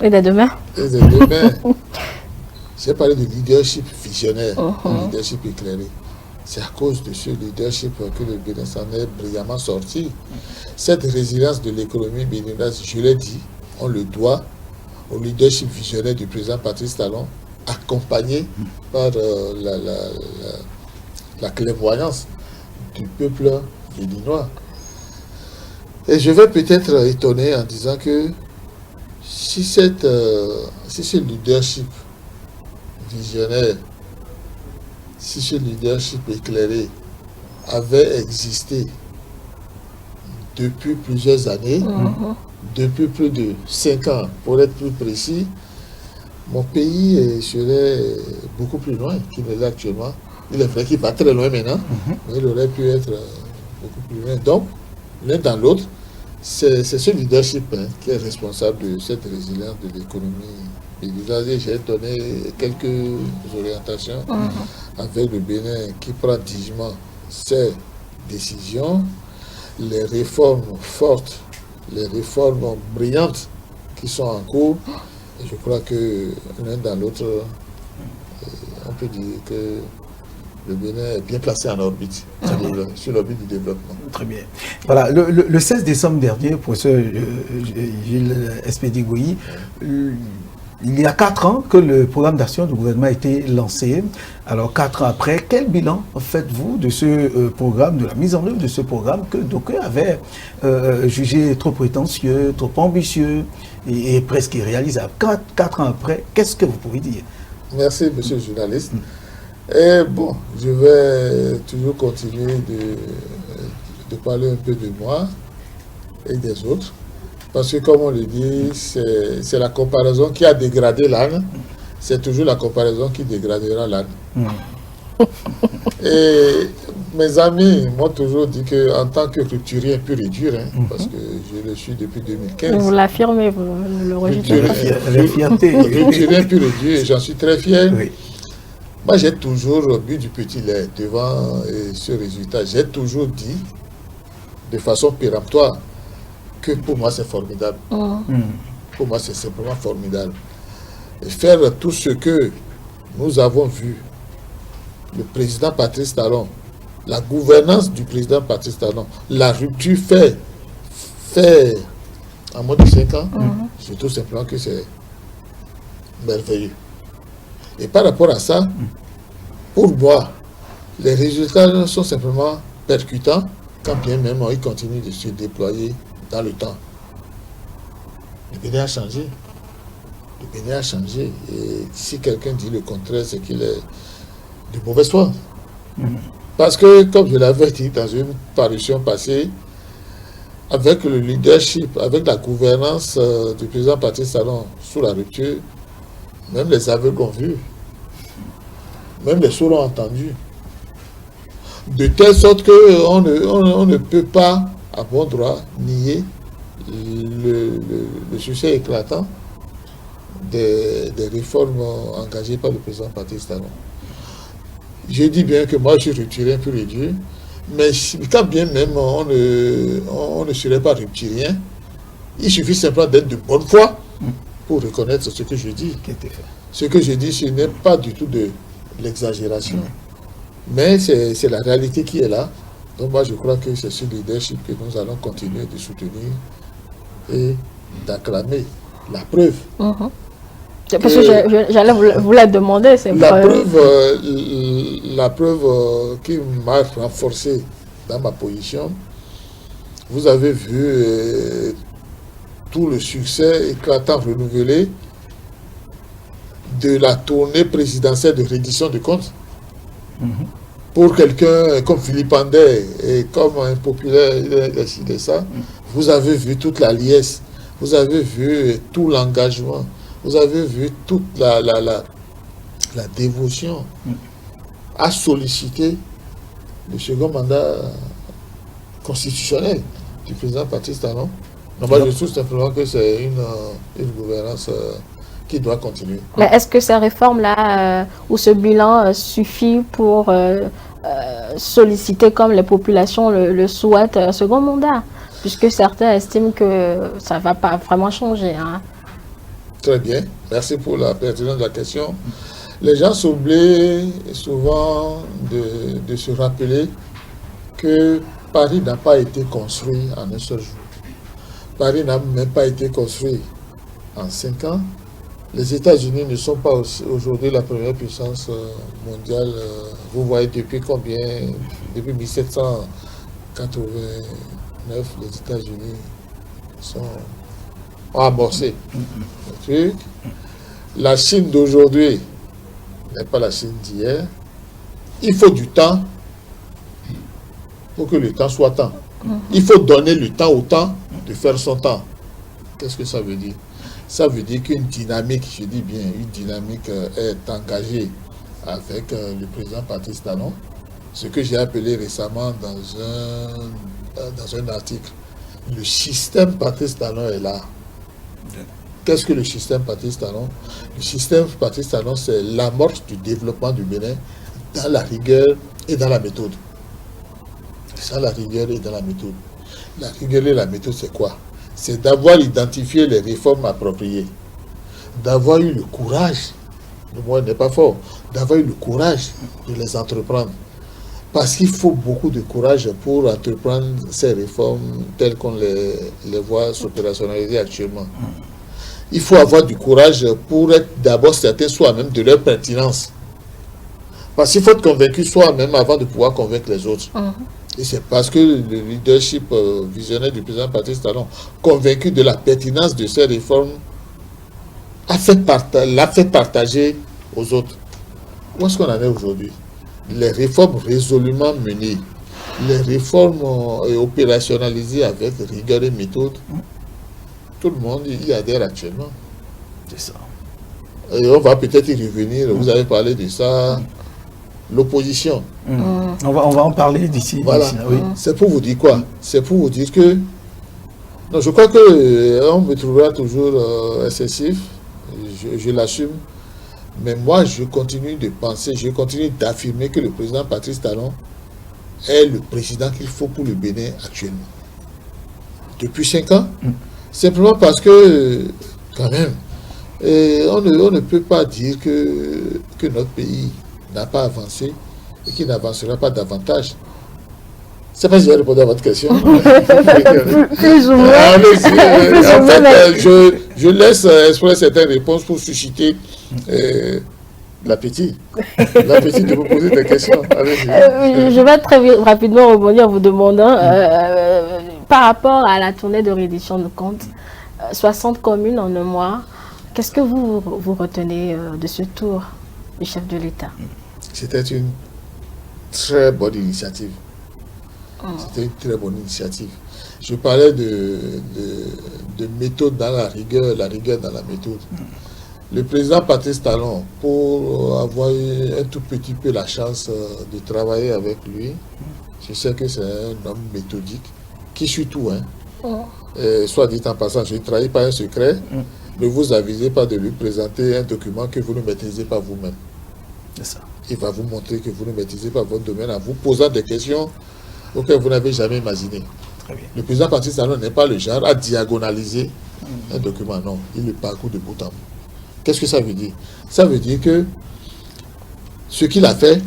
Et des deux mains. Et des deux mains. J'ai parlé de leadership visionnaire, leadership éclairé. C'est à cause de ce leadership que le Bénin s'en est brillamment sorti. Cette résilience de l'économie béninoise, je l'ai dit, on le doit au leadership visionnaire du président Patrice Talon, accompagné par la clairvoyance du peuple béninois. Et je vais peut-être étonner en disant que si ce leadership visionnaire, si ce leadership éclairé avait existé depuis plusieurs années, depuis plus de 5 ans, pour être plus précis, mon pays serait beaucoup plus loin qu'il ne l'est actuellement. Il est vrai qu'il va très loin maintenant, mais il aurait pu être beaucoup plus loin. Donc, l'un dans l'autre, c'est ce leadership qui est responsable de cette résilience de l'économie. J'ai donné quelques orientations avec le Bénin qui prend dignement ses décisions, les réformes fortes, les réformes brillantes qui sont en cours. Et je crois que l'un dans l'autre, on peut dire que le Bénin est bien placé en orbite, sur l'orbite du développement. Très bien. Voilà, le 16 décembre dernier, professeur Gilles Espédi-Goyi, il y a 4 ans que le programme d'action du gouvernement a été lancé. Alors 4 ans après, quel bilan faites-vous de ce programme, de la mise en œuvre de ce programme que d'aucuns avaient jugé trop prétentieux, trop ambitieux et presque irréalisable? 4 ans après, qu'est-ce que vous pouvez dire? Merci, monsieur le journaliste. Et bon, je vais toujours continuer de parler un peu de moi et des autres. Parce que, comme on le dit, c'est la comparaison qui a dégradé l'âne. C'est toujours la comparaison qui dégradera l'âne. Et mes amis m'ont toujours dit qu'en tant que rupturien pur et dur, parce que je le suis depuis 2015. Vous l'affirmez, vous le rejetez pas. Rupturien pur et dur, et j'en suis très fier. Oui. Moi, j'ai toujours bu du petit lait devant ce résultat. J'ai toujours dit, de façon péremptoire, que pour moi, c'est formidable. Pour moi, c'est simplement formidable. Et faire tout ce que nous avons vu, le président Patrice Talon, la gouvernance du président Patrice Talon, la rupture fait en moins de 5 ans, c'est tout simplement que c'est merveilleux. Et par rapport à ça, pour moi, les résultats sont simplement percutants, quand bien même ils continuent de se déployer dans le temps. Le Bénin a changé. Le Bénin a changé. Et si quelqu'un dit le contraire, c'est qu'il est de mauvaise foi. Parce que, comme je l'avais dit dans une parution passée, avec le leadership, avec la gouvernance du président Patrice Talon sous la rupture, même les aveugles ont vu, même les sourds ont entendu. De telle sorte qu'on ne peut pas, à bon droit, nier le succès éclatant des réformes engagées par le président Patrice Talon. Je dis bien que moi je suis rupturien pur et dur, mais quand bien même on ne serait pas rupturien, il suffit simplement d'être de bonne foi pour reconnaître ce que je dis. Ce que je dis, ce n'est pas du tout de l'exagération, mais c'est la réalité qui est là. Donc moi je crois que c'est ce leadership que nous allons continuer de soutenir et d'acclamer. La preuve. Parce que j'allais vous la demander. La preuve qui m'a renforcé dans ma position, vous avez vu tout le succès éclatant renouvelé de la tournée présidentielle de reddition de comptes. Pour quelqu'un comme Philippe André et comme un populaire, il a décidé ça. Vous avez vu toute la liesse, vous avez vu tout l'engagement, vous avez vu toute la dévotion à solliciter le second mandat constitutionnel du président Patrice Talon. Donc moi, je trouve simplement que c'est une gouvernance qui doit continuer. Mais est-ce que ces réformes-là ou ce bilan suffit pour solliciter, comme les populations le souhaitent, un second mandat? Puisque certains estiment que ça ne va pas vraiment changer. Très bien. Merci pour la pertinence de la question. Les gens s'oublient souvent de se rappeler que Paris n'a pas été construit en un seul jour. Paris n'a même pas été construit en 5 ans. Les États-Unis ne sont pas aujourd'hui la première puissance mondiale. Vous voyez depuis combien? Depuis 1789, les États-Unis ont amorcé le truc. La Chine d'aujourd'hui n'est pas la Chine d'hier. Il faut du temps pour que le temps soit temps. Il faut donner le temps au temps de faire son temps. Qu'est-ce que ça veut dire? Ça veut dire qu'une dynamique, je dis bien, une dynamique est engagée avec le président Patrice Talon. Ce que j'ai appelé récemment dans un article. Le système Patrice Talon est là. Qu'est-ce que le système Patrice Talon? Le système Patrice Talon, c'est l'amorce du développement du Bénin dans la rigueur et dans la méthode. C'est ça la rigueur et dans la méthode. La rigueur et la méthode, c'est quoi? C'est d'avoir identifié les réformes appropriées, d'avoir eu le courage, le mot n'est pas fort, d'avoir eu le courage de les entreprendre. Parce qu'il faut beaucoup de courage pour entreprendre ces réformes telles qu'on les voit s'opérationnaliser actuellement. Il faut avoir du courage pour être d'abord certain soi-même de leur pertinence. Parce qu'il faut être convaincu soi-même avant de pouvoir convaincre les autres. Et c'est parce que le leadership visionnaire du président Patrice Talon, convaincu de la pertinence de ces réformes, l'a fait partager aux autres. Où est-ce qu'on en est aujourd'hui? Les réformes résolument menées, les réformes opérationnalisées avec rigueur et méthode, tout le monde y adhère actuellement. C'est ça. Et on va peut-être y revenir. Vous avez parlé de ça. L'opposition. On va en parler d'ici. Voilà. Oui. C'est pour vous dire quoi? C'est pour vous dire que... Non, je crois que on me trouvera toujours excessif. Je l'assume. Mais moi, je continue de penser, je continue d'affirmer que le président Patrice Talon est le président qu'il faut pour le Bénin actuellement. Depuis 5 ans. Simplement parce que, quand même, on ne peut pas dire que notre pays n'a pas avancé et qu'il n'avancera pas davantage. Je ne sais pas si j'ai répondu à votre question. Plus ou moins. En fait, je laisse exprès certaines réponses pour susciter l'appétit. L'appétit de vous poser des questions. Je vais très rapidement rebondir en vous demandant, par rapport à la tournée de reddition de comptes, 60 communes en un mois, qu'est-ce que vous retenez de ce tour du chef de l'État? C'était une très bonne initiative. C'était une très bonne initiative. Je parlais de méthode dans la rigueur dans la méthode. Le président Patrice Talon, pour avoir eu un tout petit peu la chance de travailler avec lui, je sais que c'est un homme méthodique, qui suit tout. Soit dit en passant, je ne trahis pas un secret, ne vous avisez pas de lui présenter un document que vous ne maîtrisez pas vous-même. C'est ça. Il va vous montrer que vous ne maîtrisez pas votre domaine en vous posant des questions auxquelles vous n'avez jamais imaginé. Très bien. Le président Patrice Talon n'est pas le genre à diagonaliser un document, non. Il le parcourt de bout en bout. Qu'est-ce que ça veut dire? Ça veut dire que ce qu'il a fait,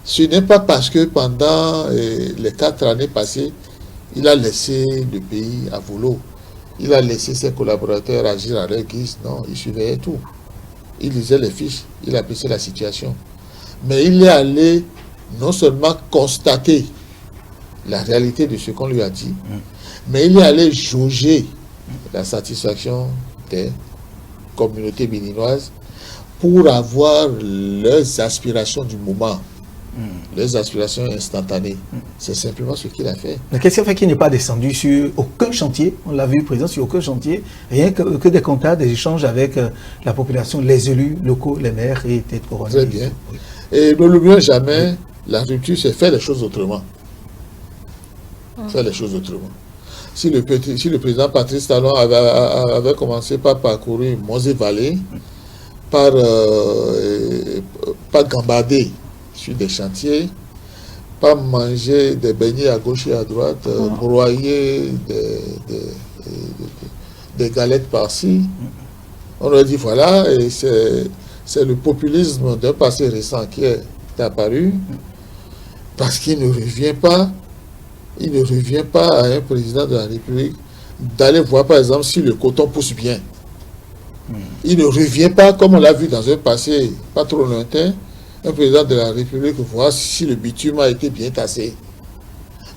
ce n'est pas parce que pendant les 4 années passées, il a laissé le pays à volo. Il a laissé ses collaborateurs agir à leur guise. Non, il surveillait tout. Il lisait les fiches, il appréciait la situation. Mais il est allé non seulement constater la réalité de ce qu'on lui a dit, mais il est allé jauger la satisfaction des communautés béninoises pour avoir leurs aspirations du moment, leurs aspirations instantanées. C'est simplement ce qu'il a fait. Mais qu'est-ce qui a fait qu'il n'est pas descendu sur aucun chantier? On l'a vu, président, sur aucun chantier. Rien que des contacts, des échanges avec la population, les élus locaux, les maires et têtes couronnées. Très bien. Et ne l'oublions jamais, la rupture, c'est faire les choses autrement. Faire les choses autrement. Si le président Patrice Talon avait commencé par parcourir Monts-et-Vallées, par gambader sur des chantiers, pas manger des beignets à gauche et à droite, broyer des galettes par-ci, on aurait dit voilà, et c'est le populisme d'un passé récent qui est apparu, parce qu'il ne revient pas à un président de la République d'aller voir par exemple si le coton pousse bien. Il ne revient pas, comme on l'a vu dans un passé pas trop lointain, un président de la République voir si le bitume a été bien tassé.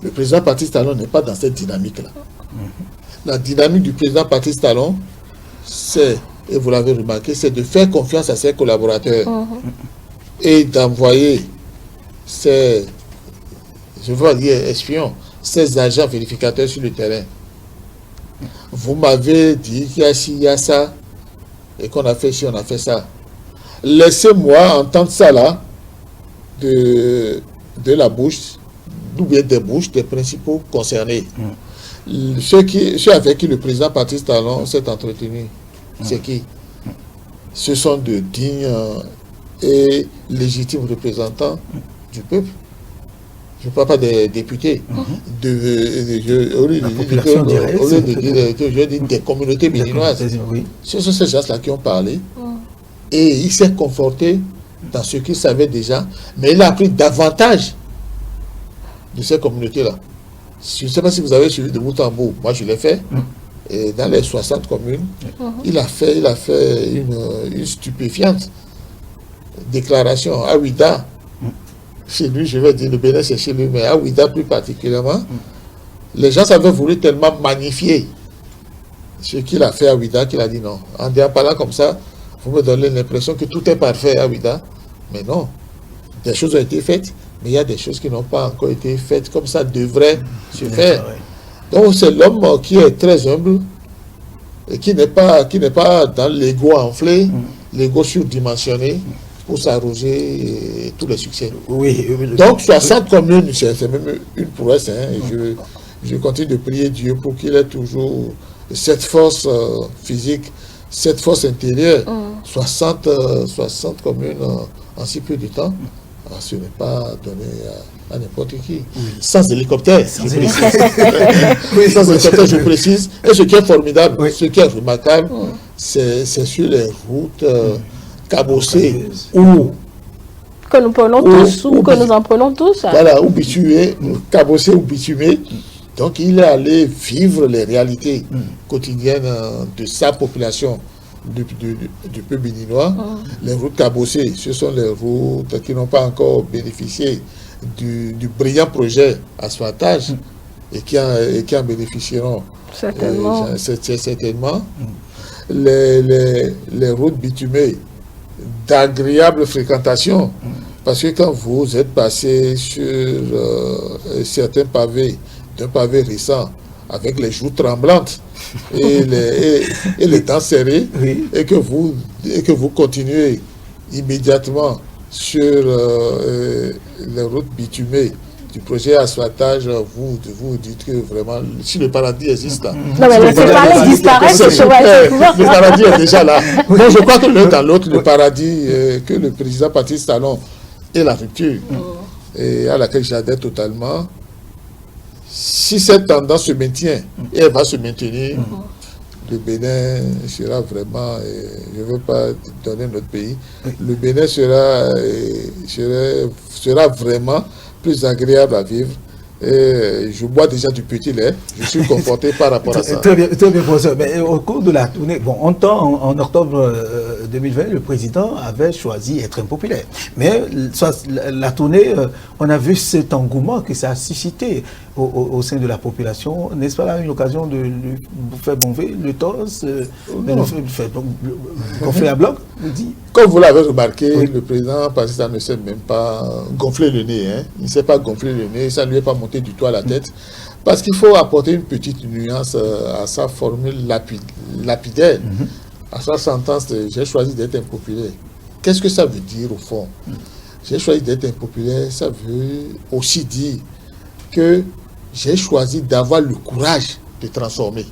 Le président Patrice Talon n'est pas dans cette dynamique-là. La dynamique du président Patrice Talon, c'est, et vous l'avez remarqué, c'est de faire confiance à ses collaborateurs et d'envoyer ses, je veux dire espions, ses agents vérificateurs sur le terrain. Vous m'avez dit qu'il y a ci, il y a ça, et qu'on a fait ci, on a fait ça. Laissez-moi entendre ça là, de la bouche, ou bien des bouches des principaux concernés. Ceux avec qui le président Patrice Talon s'est entretenu, c'est qui? Ce sont de dignes et légitimes représentants du peuple. Je ne parle pas des députés, au lieu de dire des communautés béninoises. Ce sont ces gens-là qui ont parlé et il s'est conforté dans ce qu'il savait déjà, mais il a appris davantage de ces communautés-là. Je ne sais pas si vous avez suivi de bout en bout, moi je l'ai fait, et dans les 60 communes, il a fait une stupéfiante déclaration à Ouida. Chez lui, je vais dire, le Bénin c'est chez lui, mais à Ouida plus particulièrement, les gens avaient voulu tellement magnifier ce qu'il a fait à Ouida qu'il a dit non. En parlant comme ça, vous me donnez l'impression que tout est parfait à Ouida, mais non. Des choses ont été faites, mais il y a des choses qui n'ont pas encore été faites comme ça devrait se faire. Donc c'est l'homme qui est très humble et qui n'est pas dans l'ego enflé, l'ego surdimensionné, pour s'arroger tous les succès. Donc 60 communes, c'est même une prouesse. Et je continue de prier Dieu pour qu'il ait toujours cette force physique, cette force intérieure. 60 communes en si peu de temps, ce n'est pas donné à n'importe qui. Sans hélicoptère, je précise. Et ce qui est formidable, ce qui est remarquable, c'est sur les routes cabossées que nous prenons tous, ou que nous en prenons tous. Voilà, ou bitumées, cabossées ou bitumées. Donc il est allé vivre les réalités quotidiennes de sa population, du peuple béninois. Les routes cabossées, ce sont les routes qui n'ont pas encore bénéficié du brillant projet asphaltage et qui en bénéficieront certainement. Les routes bitumées d'agréable fréquentation, parce que quand vous êtes passé sur certains pavés, d'un pavé récent, avec les joues tremblantes et les dents serrées, et que vous continuez immédiatement sur les routes bitumées du projet asphaltage, vous dites que vraiment, si le paradis existe là. Non, mais le paradis disparaît, le paradis est déjà là. Donc je crois que l'un dans l'autre, le paradis que le président Patrice Talon et la rupture, et à laquelle j'adhère totalement, si cette tendance se maintient, et elle va se maintenir, le Bénin sera vraiment, je ne veux pas donner notre pays, le Bénin sera vraiment plus agréable à vivre. Et je bois déjà du petit lait, je suis conforté par rapport à ça. Très bien, professeur. Mais au cours de la tournée, en octobre 2020, le président avait choisi d'être impopulaire. Mais la tournée, on a vu cet engouement que ça a suscité au sein de la population. N'est-ce pas là une occasion de lui faire bomber le torse, de faire gonfler la bloc? Comme vous l'avez remarqué, le président Patrice ne s'est même pas gonflé le nez. Il ne s'est pas gonflé le nez, ça ne lui est pas monté du tout à la tête. Parce qu'il faut apporter une petite nuance à sa formule lapidaire, à sa sentence de « j'ai choisi d'être impopulaire ». Qu'est-ce que ça veut dire au fond? J'ai choisi d'être impopulaire, ça veut aussi dire que j'ai choisi d'avoir le courage de transformer.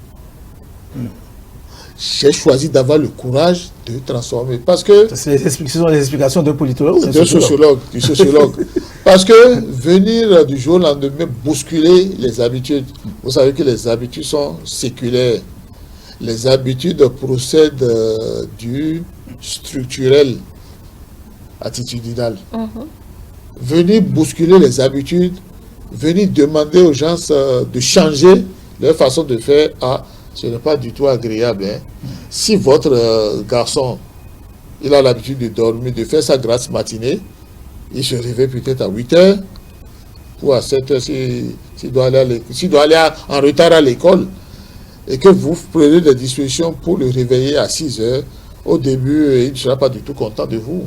J'ai choisi d'avoir le courage de transformer. Parce que... Ce sont les explications d'un politologue ou d'un sociologue. Parce que venir du jour au lendemain bousculer les habitudes, vous savez que les habitudes sont séculaires. Les habitudes procèdent du structurel attitudinal. Venir bousculer les habitudes, venir demander aux gens de changer leur façon de faire, Ce n'est pas du tout agréable. Hein. Si votre garçon, il a l'habitude de dormir, de faire sa grasse matinée, il se réveille peut-être à 8 heures ou à 7 heures s'il doit aller en retard à l'école, et que vous prenez des dispositions pour le réveiller à 6 heures, au début, il ne sera pas du tout content de vous.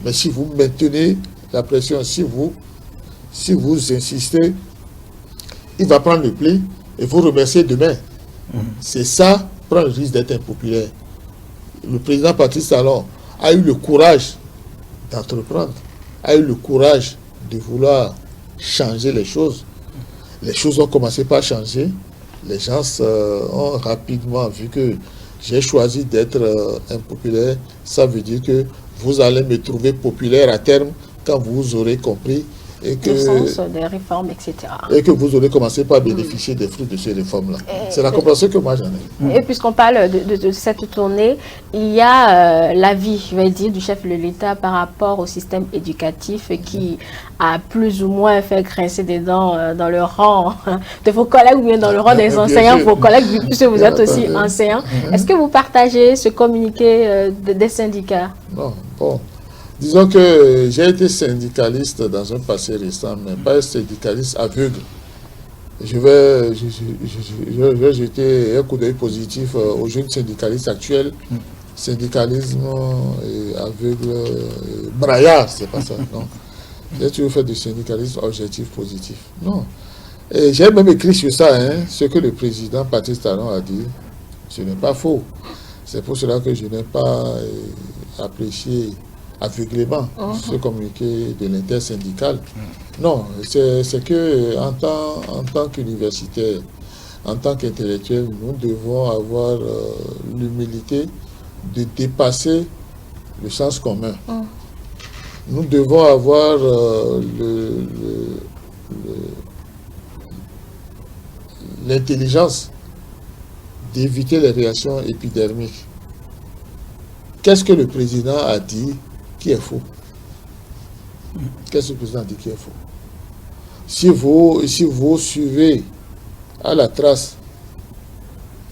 Mais si vous maintenez la pression, si vous insistez, il va prendre le pli et vous remercier demain. C'est ça, prendre le risque d'être impopulaire. Le président Patrice Talon a eu le courage d'entreprendre, a eu le courage de vouloir changer les choses. Les choses ont commencé par changer. Les gens ont rapidement vu que j'ai choisi d'être impopulaire. Ça veut dire que vous allez me trouver populaire à terme quand vous aurez compris et que, le sens des réformes, etc. Et que vous aurez commencé par bénéficier des fruits de ces réformes-là. C'est la compréhension que moi j'en ai. Et puisqu'on parle de cette tournée, il y a l'avis, je vais dire, du chef de l'État par rapport au système éducatif qui a plus ou moins fait grincer des dents dans le rang de vos collègues ou bien dans le rang des enseignants, vos collègues, puisque vous êtes aussi enseignants. Est-ce que vous partagez ce communiqué des syndicats? Non, bon. Disons que j'ai été syndicaliste dans un passé récent, mais pas un syndicaliste aveugle. Je vais jeter un coup d'œil positif aux jeunes syndicalistes actuels. Syndicalisme aveugle, braillard, c'est pas ça, non. J'ai toujours fait du syndicalisme objectif, positif. Non. Et j'ai même écrit sur ça, hein, ce que le président Patrice Talon a dit. Ce n'est pas faux. C'est pour cela que je n'ai pas apprécié aveuglément ce communiqué de l'intersyndical. Non, c'est que en tant qu'universitaire, en tant qu'intellectuel, nous devons avoir l'humilité de dépasser le sens commun. Nous devons avoir l'intelligence d'éviter les réactions épidermiques. Qu'est-ce que le président a dit qui est faux? Qu'est-ce que le président a dit qui est faux? Si vous suivez à la trace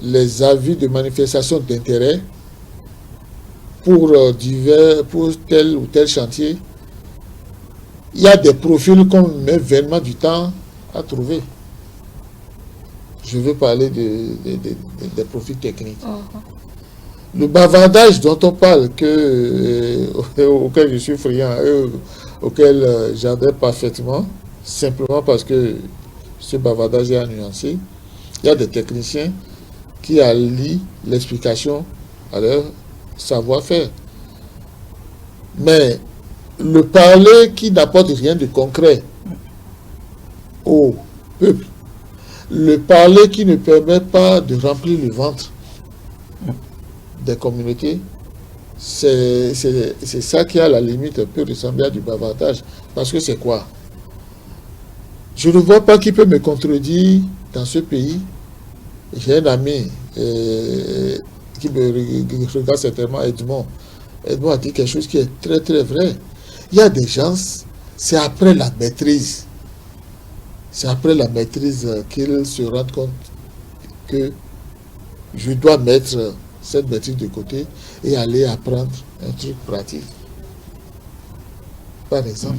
les avis de manifestation d'intérêt pour tel ou tel chantier, il y a des profils qu'on met vainement du temps à trouver. Je veux parler des profils techniques. Le bavardage dont on parle, auquel je suis friand, auquel j'adhère parfaitement, simplement parce que ce bavardage est nuancé, il y a des techniciens qui allient l'explication à leur savoir-faire. Mais le parler qui n'apporte rien de concret au peuple, le parler qui ne permet pas de remplir le ventre des communautés, c'est ça qui à la limite peut ressembler à du bavardage. Parce que c'est quoi? Je ne vois pas qui peut me contredire dans ce pays. J'ai un ami qui me regarde certainement, Edmond. Edmond a dit quelque chose qui est très très vrai. Il y a des gens, c'est après la maîtrise. C'est après la maîtrise qu'ils se rendent compte que je dois mettre cette maîtrise de côté et aller apprendre un truc pratique. Par exemple.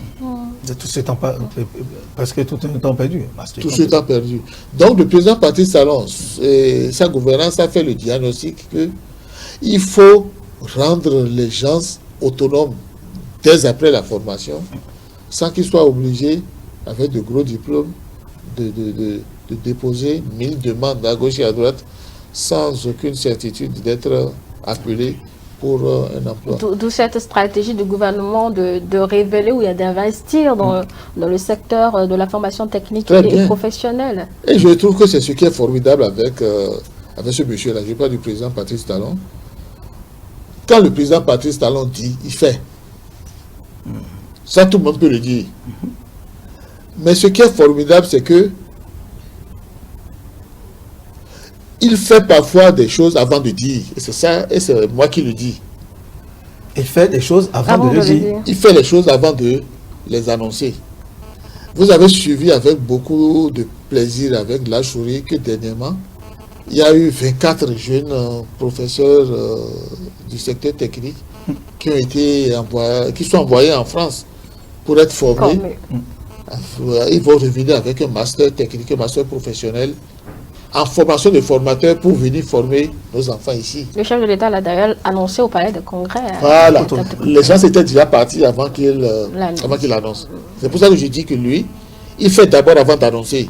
Tout ce temps presque tout un temps perdu. Tout ce temps perdu. Donc le président Patrice Talon et sa gouvernance a fait le diagnostic qu'il faut rendre les gens autonomes dès après la formation, sans qu'ils soient obligés, avec de gros diplômes, de déposer 1000 demandes à gauche et à droite sans aucune certitude d'être appelé pour un emploi. D'où cette stratégie du gouvernement de révéler ou d'investir dans le secteur de la formation technique et professionnelle. Et je trouve que c'est ce qui est formidable avec ce monsieur-là. Je parle du président Patrice Talon. Quand le président Patrice Talon dit, il fait. Ça, tout le monde peut le dire. Mais ce qui est formidable, c'est que il fait parfois des choses avant de dire. Et c'est ça, et c'est moi qui le dis. Il fait des choses avant de le dire. Il fait les choses avant de les annoncer. Vous avez suivi avec beaucoup de plaisir, avec la souris, que dernièrement, il y a eu 24 jeunes professeurs du secteur technique qui ont été envoyés, qui sont envoyés en France pour être formés. Ils vont revenir avec un master technique, un master professionnel en formation de formateurs pour venir former nos enfants ici. Le chef de l'État l'a d'ailleurs annoncé au palais de congrès. Voilà, les gens étaient déjà partis avant qu'il annonce. C'est pour ça que je dis que lui, il fait d'abord avant d'annoncer.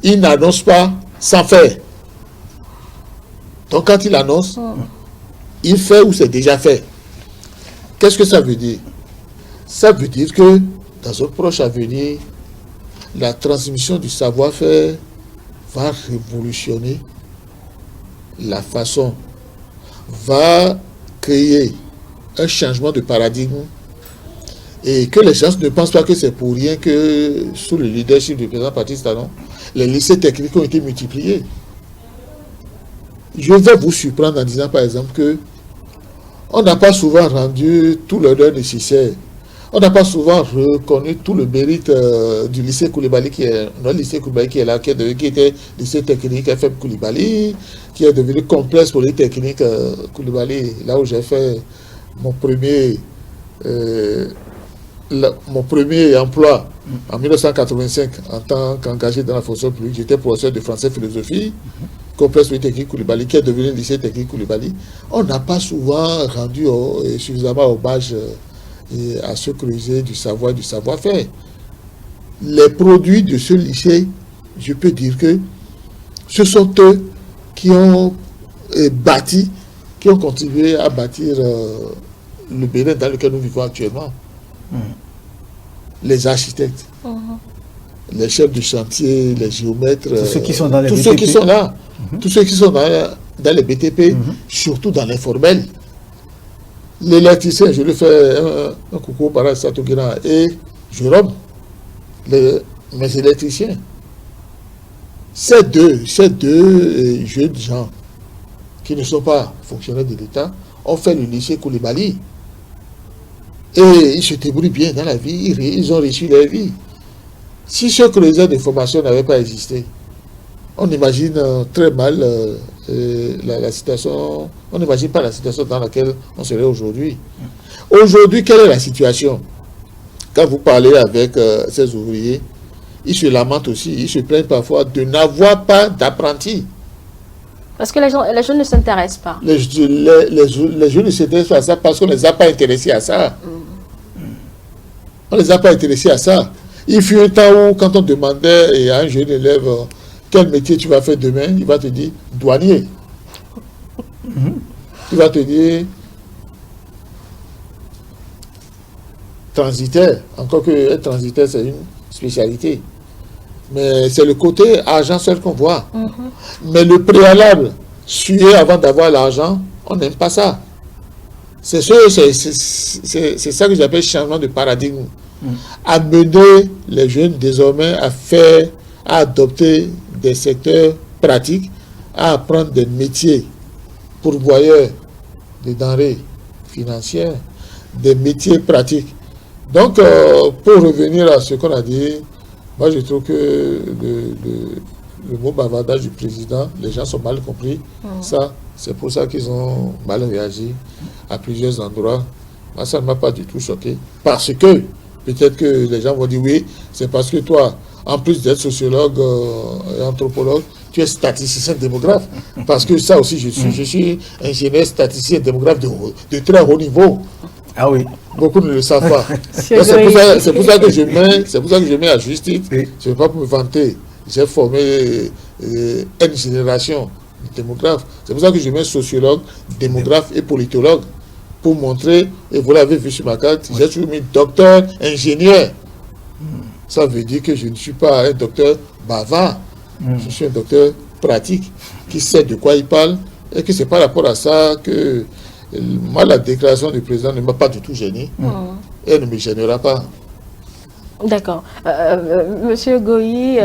Il n'annonce pas sans faire. Donc quand il annonce, il fait ou c'est déjà fait. Qu'est-ce que ça veut dire? Ça veut dire que dans un proche avenir, la transmission du savoir-faire va révolutionner la façon, va créer un changement de paradigme et que les gens ne pensent pas que c'est pour rien que sous le leadership du président Patrice Talon, les lycées techniques ont été multipliés. Je vais vous surprendre en disant par exemple que on n'a pas souvent rendu tout l'honneur nécessaire. On n'a pas souvent reconnu tout le mérite du lycée Koulibaly qui est notre lycée Koulibaly qui est là, qui était lycée technique FM Koulibaly, qui est devenu complexe polytechnique Koulibaly, là où j'ai fait mon premier emploi en 1985 en tant qu'engagé dans la fonction publique. J'étais professeur de français philosophie, complexe polytechnique Koulibaly, qui est devenu lycée technique Koulibaly. On n'a pas souvent rendu suffisamment hommage à ce creuset du savoir et du savoir-faire. Les produits de ce lycée, je peux dire que ce sont eux qui ont bâti, qui ont contribué à bâtir le Bénin dans lequel nous vivons actuellement. Les architectes, les chefs de chantier, les géomètres, tous ceux qui sont dans les tous BTP. Ceux qui sont là, tous ceux qui sont dans les BTP, surtout dans l'informel. L'électricien, je lui fais un coucau par Satoguina et Jérôme, mes électriciens. Ces deux jeunes gens qui ne sont pas fonctionnaires de l'État ont fait le lycée Koulibaly. Et ils se débrouillent bien dans la vie, ils ont réussi leur vie. Si ce creuset de formation n'avait pas existé, on imagine très mal la situation, on n'imagine pas la situation dans laquelle on serait aujourd'hui. Aujourd'hui, quelle est la situation? Quand vous parlez avec ces ouvriers, ils se lamentent aussi, ils se plaignent parfois de n'avoir pas d'apprentis. Parce que les jeunes ne s'intéressent pas. Les jeunes ne s'intéressent pas à ça parce qu'on ne les a pas intéressés à ça. On ne les a pas intéressés à ça. Il fut un temps où, quand on demandait à un jeune élève quel métier tu vas faire demain, il va te dire douanier. Il va te dire transitaire. Encore que être transitaire, c'est une spécialité. Mais c'est le côté argent seul qu'on voit. Mais le préalable, suer avant d'avoir l'argent, on n'aime pas ça. C'est ça que j'appelle changement de paradigme. Amener les jeunes désormais à adopter des secteurs pratiques, à apprendre des métiers pourvoyeurs de denrées financières, des métiers pratiques. Donc, pour revenir à ce qu'on a dit, moi je trouve que le mot bavardage du président, les gens sont mal compris. Ça, c'est pour ça qu'ils ont mal réagi à plusieurs endroits. Moi, ça ne m'a pas du tout choqué. Parce que, peut-être que les gens vont dire oui, c'est parce que toi, en plus d'être sociologue et anthropologue, tu es statisticien démographe. Parce que ça aussi, je suis ingénieur statisticien démographe de très haut niveau. Ah oui. Beaucoup ne le savent pas. C'est pour ça que je mets à juste titre. Je ne veux pas pour me vanter. J'ai formé une génération de démographes. C'est pour ça que je mets sociologue, démographe et politologue. Pour montrer, et vous l'avez vu sur ma carte, j'ai toujours mis docteur, ingénieur. Ça veut dire que je ne suis pas un docteur bavard. Je suis un docteur pratique qui sait de quoi il parle et que c'est par rapport à ça que moi, la déclaration du président ne m'a pas du tout gêné. Et elle ne me gênera pas. D'accord. Monsieur Goyi,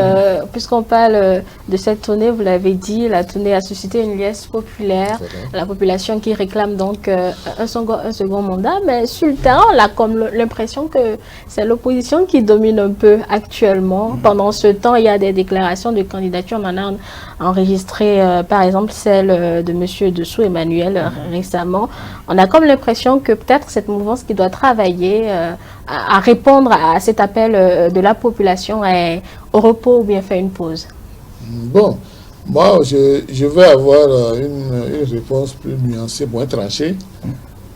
puisqu'on parle de cette tournée, vous l'avez dit, la tournée a suscité une liesse populaire, la population qui réclame donc un second mandat, mais sur le terrain, on a comme l'impression que c'est l'opposition qui domine un peu actuellement. Pendant ce temps, il y a des déclarations de candidature, on en a enregistré par exemple celle de monsieur Dessous Emmanuel récemment. On a comme l'impression que peut-être cette mouvance qui doit travailler à répondre à cet appel de la population est au repos ou bien fait une pause. Bon, moi je vais avoir une réponse plus nuancée, moins tranchée,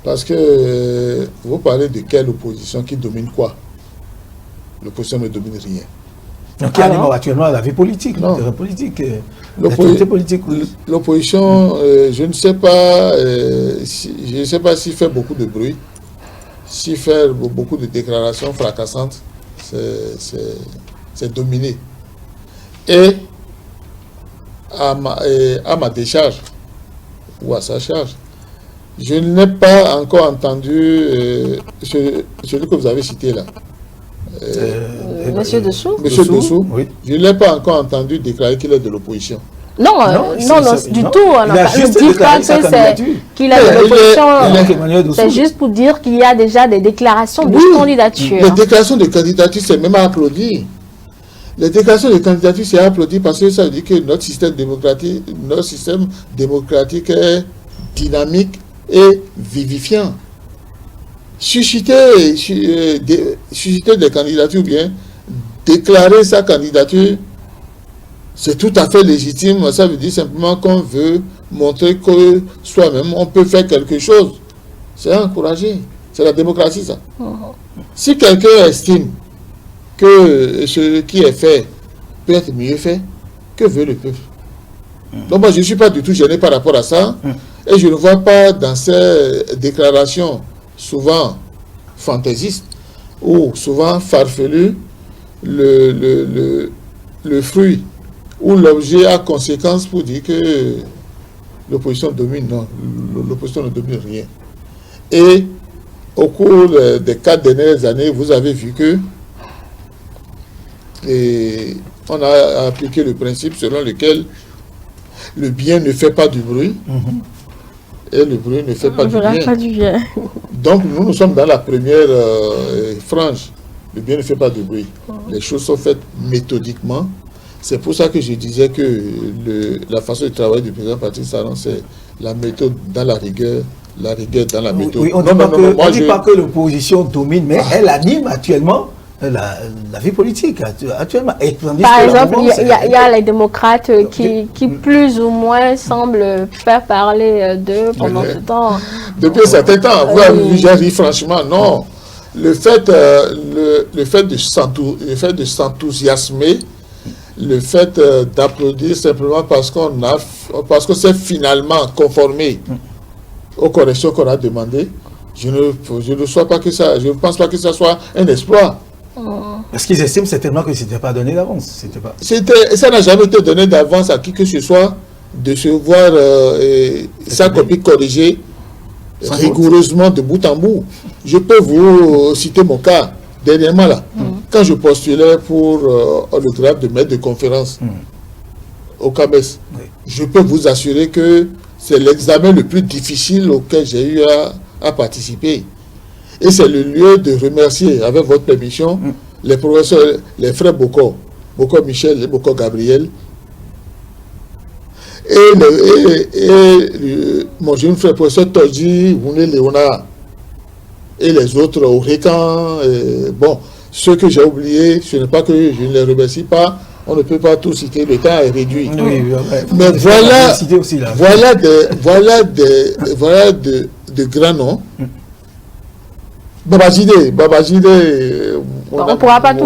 parce que vous parlez de quelle opposition qui domine quoi? L'opposition ne domine rien. Donc, il y a actuellement la vie politique, l'activité politique. L'opposition, je ne sais pas, s'il fait beaucoup de bruit, s'il fait beaucoup de déclarations fracassantes, c'est dominé. Et à ma décharge, ou à sa charge, je n'ai pas encore entendu celui que vous avez cité là. Monsieur Dessous. Monsieur Dessous, oui. Je ne l'ai pas encore entendu déclarer qu'il est de l'opposition. Non, du tout. On ne dit pas qu'il est de l'opposition. C'est juste pour dire qu'il y a déjà des déclarations de candidature. Les déclarations de candidature, c'est même à applaudir. Les déclarations de candidature, c'est à applaudir parce que ça veut dire que notre système démocratique est dynamique et vivifiant. Susciter des candidatures ou bien déclarer sa candidature, c'est tout à fait légitime. Ça veut dire simplement qu'on veut montrer que soi-même, on peut faire quelque chose. C'est encouragé. C'est la démocratie, ça. Si quelqu'un estime que ce qui est fait peut être mieux fait, que veut le peuple? Donc moi, je ne suis pas du tout gêné par rapport à ça. Et je ne vois pas dans ces déclarations souvent fantaisistes ou souvent farfelues le fruit ou l'objet à conséquence pour dire que l'opposition domine. Non, l'opposition ne domine rien. Et au cours des 4 dernières années, vous avez vu que on a appliqué le principe selon lequel le bien ne fait pas du bruit et le bruit ne fait pas du bien. Donc nous sommes dans la première frange. Le bien ne fait pas de bruit. Les choses sont faites méthodiquement. C'est pour ça que je disais que la façon de travailler du président Patrice Talon, c'est la méthode dans la rigueur dans la méthode. Oui, on ne dit pas que l'opposition domine, mais elle anime actuellement la vie politique actuellement. Et par exemple, il y a les démocrates qui plus ou moins semblent faire parler d'eux pendant ce temps. Depuis un certain temps, vous avez vu, j'ai dit franchement, non. Le fait de s'enthousiasmer, le fait d'applaudir simplement parce que c'est finalement conformé aux corrections qu'on a demandées, je ne pense pas que ça soit un exploit. Parce qu'ils estiment certainement que ce n'était pas donné d'avance. Ça n'a jamais été donné d'avance à qui que ce soit de se voir sa copie corrigée rigoureusement de bout en bout. Je peux vous citer mon cas dernièrement là. Quand je postulais pour le grade de maître de conférence au CAMES, je peux vous assurer que c'est l'examen le plus difficile auquel j'ai eu à participer. Et c'est le lieu de remercier, avec votre permission, les professeurs, les frères Boko Michel et Boko Gabriel, et mon jeune frère professeur Todji, Wouné Léonard, et les autres au Récan. Bon, ceux que j'ai oubliés, ce n'est pas que je ne les remercie pas, on ne peut pas tout citer, le temps est réduit. Mais voilà de grands noms. Babajide, on ne pourra pas tout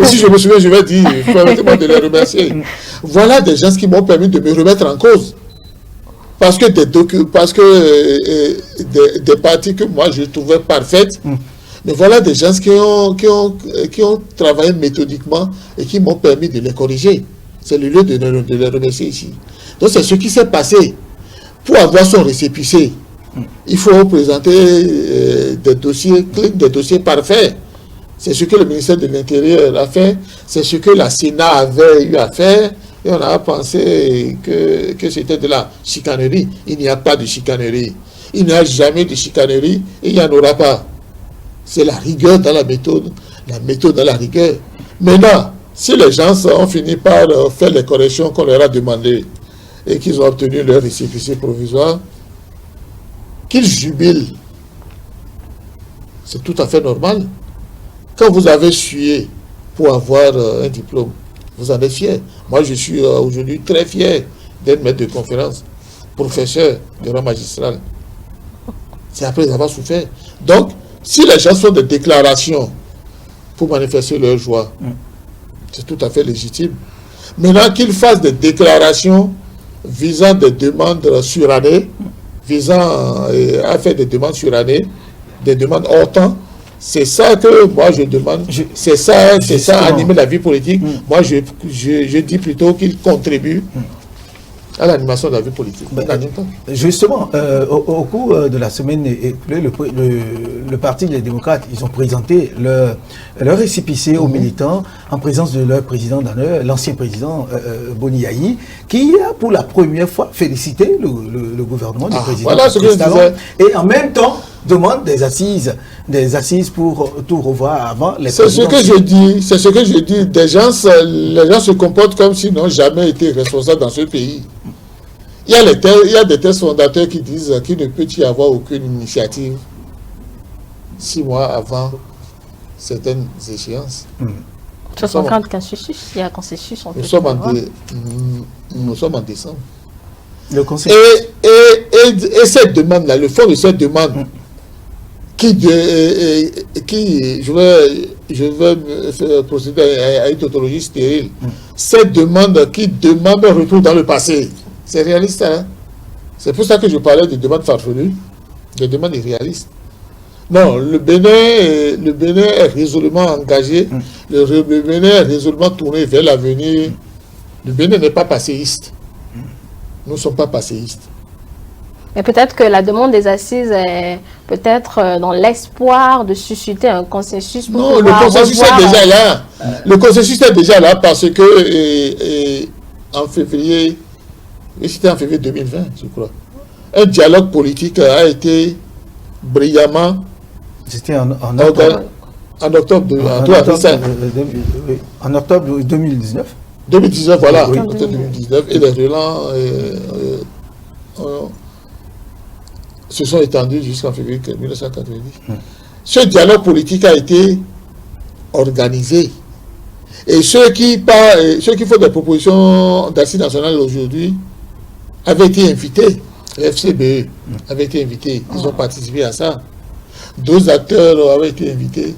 si je me souviens, je vais dire, permettez-moi de les remercier. Voilà des gens qui m'ont permis de me remettre en cause. Parce que des parties que moi je trouvais parfaites, mais voilà des gens qui ont travaillé méthodiquement et qui m'ont permis de les corriger. C'est le lieu de les remercier ici. Donc c'est ce qui s'est passé. Pour avoir son récépissé, il faut présenter des dossiers parfaits. C'est ce que le ministère de l'Intérieur a fait, c'est ce que la Sénat avait eu à faire, et on a pensé que c'était de la chicanerie. Il n'y a pas de chicanerie. Il n'y a jamais de chicanerie, et il n'y en aura pas. C'est la rigueur dans la méthode dans la rigueur. Maintenant, si les gens ont fini par faire les corrections qu'on leur a demandées, et qu'ils ont obtenu leur récépissé provisoire, qu'ils jubilent. C'est tout à fait normal. Quand vous avez sué pour avoir un diplôme, vous en êtes fier. Moi, je suis aujourd'hui très fier d'être maître de conférence, professeur de rang magistral. C'est après avoir souffert. Donc, si les gens font des déclarations pour manifester leur joie, c'est tout à fait légitime. Maintenant qu'ils fassent des déclarations visant des demandes surannées, visant à faire des demandes surannées, des demandes hors temps, c'est ça que moi je demande, c'est ça animer la vie politique. Moi je dis plutôt qu'il contribue à l'animation de la vie politique. Justement, au cours de la semaine écoulée, le Parti des démocrates, ils ont présenté leur récépissé aux militants en présence de leur président d'honneur, l'ancien président Boni Yayi, qui a pour la première fois félicité le gouvernement du président. Voilà ce que je disais. Et en même temps demande des assises pour tout revoir avant les présidentielles. C'est ce que je dis, les gens se comportent comme s'ils n'ont jamais été responsables dans ce pays. Il y a des textes fondateurs qui disent qu'il ne peut y avoir aucune initiative 6 mois avant certaines échéances. 64 consensus, il y a consensus. Nous sommes en décembre. Le conseil. Et cette demande-là, le fond de cette demande, je veux procéder à une tautologie stérile. Cette demande qui demande un retour dans le passé, c'est réaliste. Hein? C'est pour ça que je parlais de demandes farfelues, de demandes irréalistes. Non, le Bénin est résolument engagé, le Bénin est résolument tourné vers l'avenir. Le Bénin n'est pas passéiste. Nous ne sommes pas passéistes. Mais peut-être que la demande des assises est peut-être dans l'espoir de susciter un consensus. Non, le consensus est déjà là. Le consensus est déjà là parce que en février, c'était en février 2020, je crois, un dialogue politique a été brillamment. C'était en octobre. En octobre 2019. 2019, voilà. Oui. En 2019, et les relents se sont étendus jusqu'en février 1990. Ce dialogue politique a été organisé. Et ceux qui font des propositions d'assises nationales aujourd'hui avaient été invités. Le FCBE avait été invité. Ils ont participé à ça. D'autres acteurs avaient été invités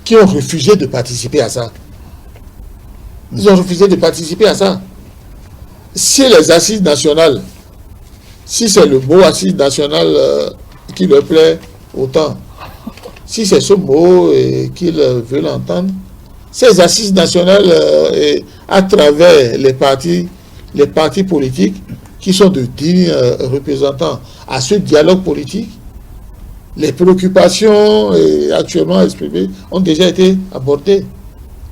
qui ont refusé de participer à ça. Ils ont refusé de participer à ça. Si les assises nationales, si c'est le mot assise nationale qui leur plaît autant, si c'est ce mot qu'ils veulent entendre, ces assises nationales à travers les partis politiques qui sont de dignes représentants à ce dialogue politique, les préoccupations actuellement exprimées ont déjà été abordées.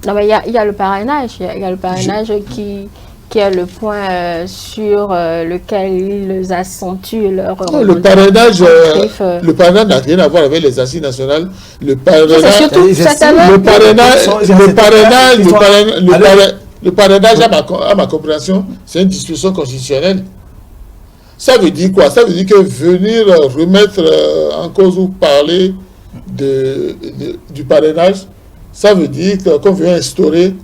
Non, mais il y a le parrainage. Il y a le parrainage qui est le point sur lequel ils accentuent leur... Non, le parrainage n'a rien à voir avec les assises nationales. Le parrainage, à ma compréhension, c'est une disposition constitutionnelle. Ça veut dire quoi? Ça veut dire que venir remettre en cause ou parler du parrainage, ça veut dire qu'on veut instaurer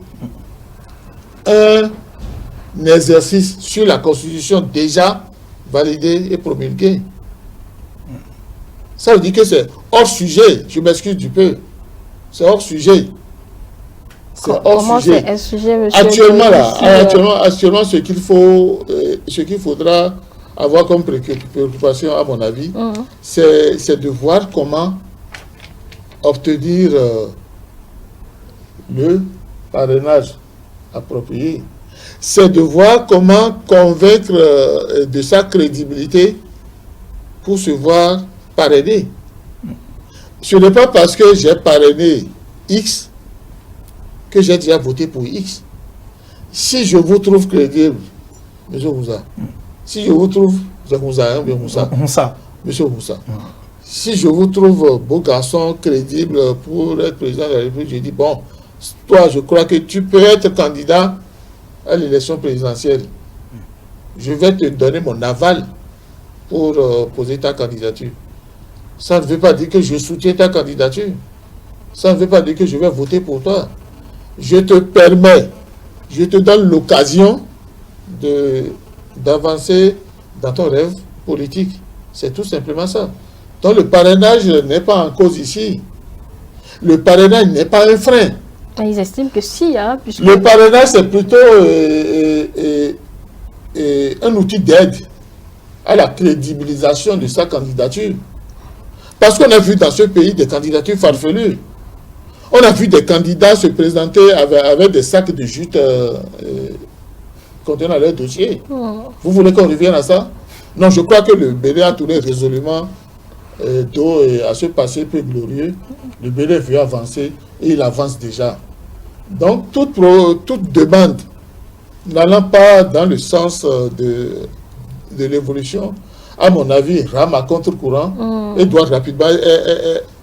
un exercice sur la Constitution déjà validée et promulguée. Ça veut dire que c'est hors sujet. Je m'excuse du peu. C'est hors sujet. C'est hors sujet. C'est un sujet, monsieur? Actuellement, ce qu'il faudra avoir comme préoccupation, à mon avis, c'est de voir comment obtenir le parrainage approprié. C'est de voir comment convaincre de sa crédibilité pour se voir parrainer. Ce n'est pas parce que j'ai parrainé X, que j'ai déjà voté pour X. Si je vous trouve crédible, M. Moussa, si je vous trouve, Moussa, M. Moussa, si je vous trouve beau garçon crédible pour être président de la République, je dis, bon, toi, je crois que tu peux être candidat à l'élection présidentielle. Je vais te donner mon aval pour poser ta candidature. Ça ne veut pas dire que je soutiens ta candidature. Ça ne veut pas dire que je vais voter pour toi. Je te permets, je te donne l'occasion d'avancer dans ton rêve politique. C'est tout simplement ça. Donc le parrainage n'est pas en cause ici. Le parrainage n'est pas un frein. Ils estiment que si, hein, puisque... Le parrainage, c'est plutôt un outil d'aide à la crédibilisation de sa candidature. Parce qu'on a vu dans ce pays des candidatures farfelues. On a vu des candidats se présenter avec des sacs de jute contenant leur dossier. Vous voulez qu'on revienne à ça? Non, je crois que le Bénin a tourné résolument dos à ce passé peu glorieux. Le Bénin veut avancer et il avance déjà. Donc, toute demande n'allant pas dans le sens de l'évolution, à mon avis, rame à contre-courant et doit rapidement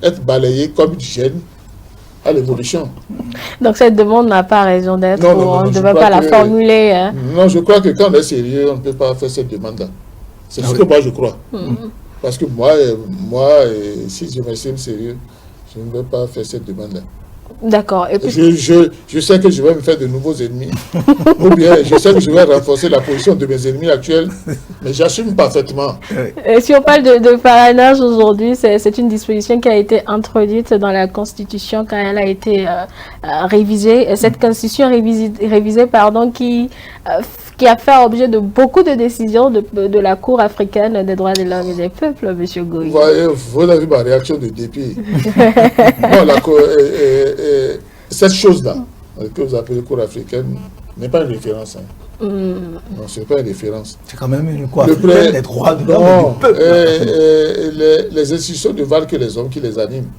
être balayée comme une gêne à l'évolution. Donc cette demande n'a pas raison d'être, on ne devait pas la formuler. Hein. Non, je crois que quand on est sérieux, on ne peut pas faire cette demande-là. C'est ce que moi je crois. Parce que moi, si je m'estime sérieux, je ne vais pas faire cette demande-là. D'accord. Et puis... je sais que je vais me faire de nouveaux ennemis. Ou bien je sais que je vais renforcer la position de mes ennemis actuels. Mais j'assume parfaitement. Et si on parle de parrainage aujourd'hui, c'est une disposition qui a été introduite dans la Constitution quand elle a été révisée. Et cette Constitution révisée qui a fait objet de beaucoup de décisions de la Cour africaine des droits de l'homme et des peuples, M. Goï. Vous avez vu ma réaction de dépit. Non, cette chose-là, que vous appelez Cour africaine, n'est pas une référence. Hein. Non, ce n'est pas une référence. C'est quand même une Cour africaine des droits de l'homme et du peuple. Les institutions ne valent que les hommes qui les animent.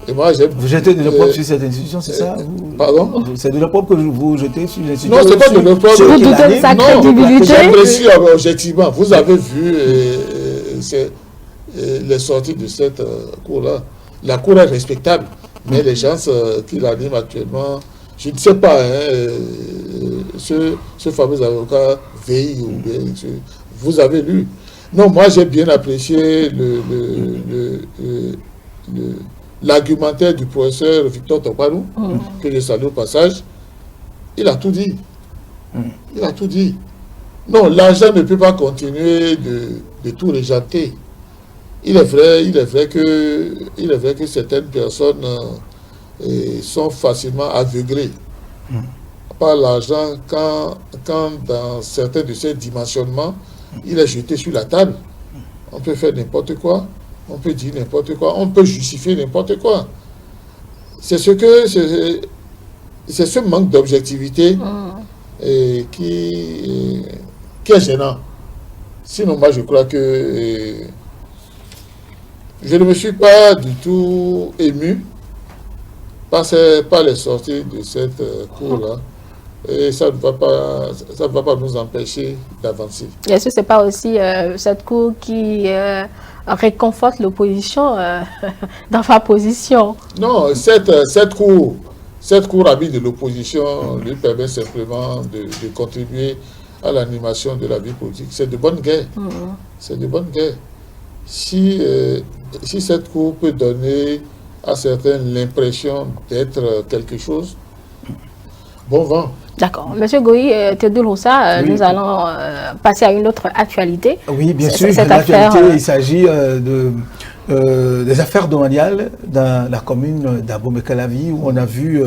Et moi, vous jetez de l'opprobre sur cette institution, c'est ça? Pardon? C'est de l'opprobre que vous jetez sur l'institution? Non, ce n'est pas de l'opprobre. Vous doutez de sa crédibilité? J'apprécie objectivement. Vous avez vu les sorties de cette cour-là. La cour est respectable, mais les gens qui l'animent actuellement, je ne sais pas, ce fameux avocat VI, vous avez lu. Non, moi j'ai bien apprécié l'argumentaire du professeur Victor Tokpanou, que je salue au passage. Il a tout dit. Il a tout dit. Non, l'argent ne peut pas continuer de tout régenter. Il est vrai que certaines personnes sont facilement aveuglées par l'argent quand dans certains de ces dimensionnements, il est jeté sur la table. On peut faire n'importe quoi. On peut dire n'importe quoi, on peut justifier n'importe quoi. C'est ce manque d'objectivité qui est gênant. Sinon, moi, je crois que je ne me suis pas du tout ému par les sorties de cette cour-là. Et ça ne va pas nous empêcher d'avancer. Est-ce que ce n'est pas aussi cette cour qui réconforte l'opposition dans sa position? Non, cette cour amie de l'opposition lui permet simplement de contribuer à l'animation de la vie politique. C'est de bonne guerre. C'est de bonne guerre. Si cette cour peut donner à certains l'impression d'être quelque chose, bon vent. D'accord. Monsieur Goï, Théodule Roussa, nous allons passer à une autre actualité. Oui, bien sûr. L'actualité, il s'agit des affaires domaniales dans la commune d'Abomey-Calavi, où on a vu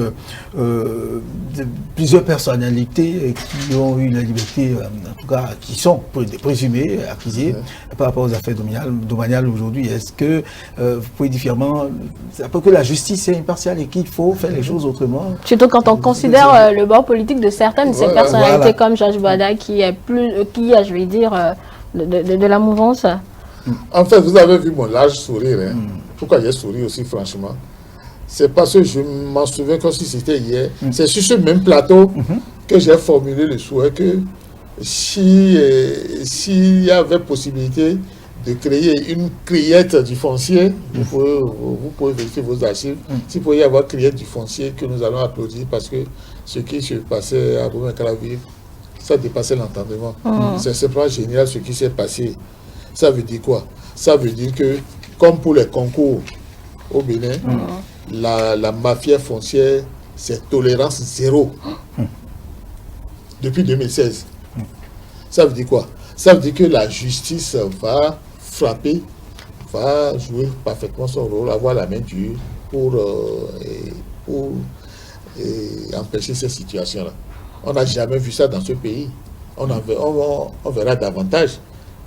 plusieurs personnalités qui ont eu la liberté, en tout cas, qui sont présumées, accusées par rapport aux affaires domaniales aujourd'hui. Est-ce que vous pouvez dire fièrement, c'est peu que la justice est impartiale et qu'il faut faire les choses autrement? Surtout quand on considère le bord politique de certaines de ces personnalités comme Georges Bada, qui a, je vais dire, de la mouvance. En fait, vous avez vu mon large sourire. Hein. Pourquoi j'ai souri aussi, franchement? c'est parce que je m'en souviens comme si c'était hier. C'est sur ce même plateau que j'ai formulé le souhait que s'il y avait possibilité de créer une criette du foncier, vous pouvez vérifier vos archives, s'il pouvait y avoir criette du foncier, que nous allons applaudir parce que ce qui se passait à Roumain-Calavive, ça dépassait l'entendement. C'est simplement génial ce qui s'est passé. Ça veut dire quoi? Ça veut dire que, comme pour les concours au Bénin, la mafia foncière, c'est tolérance zéro. Depuis 2016. Ça veut dire quoi? Ça veut dire que la justice va frapper, va jouer parfaitement son rôle, avoir la main dure pour empêcher ces situations-là. On n'a jamais vu ça dans ce pays. On verra davantage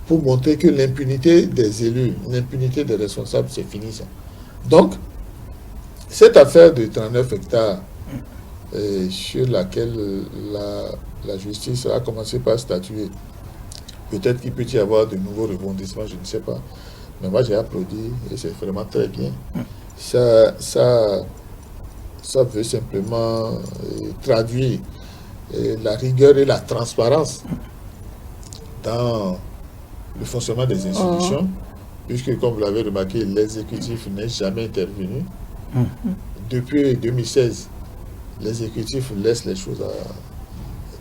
pour montrer que l'impunité des élus, l'impunité des responsables, c'est fini ça. Donc, cette affaire de 39 hectares sur laquelle la justice a commencé par statuer, peut-être qu'il peut y avoir de nouveaux rebondissements, je ne sais pas. Mais moi, j'ai applaudi et c'est vraiment très bien. Ça veut simplement traduire la rigueur et la transparence dans le fonctionnement des institutions, puisque, comme vous l'avez remarqué, l'exécutif n'est jamais intervenu. Depuis 2016, l'exécutif laisse les choses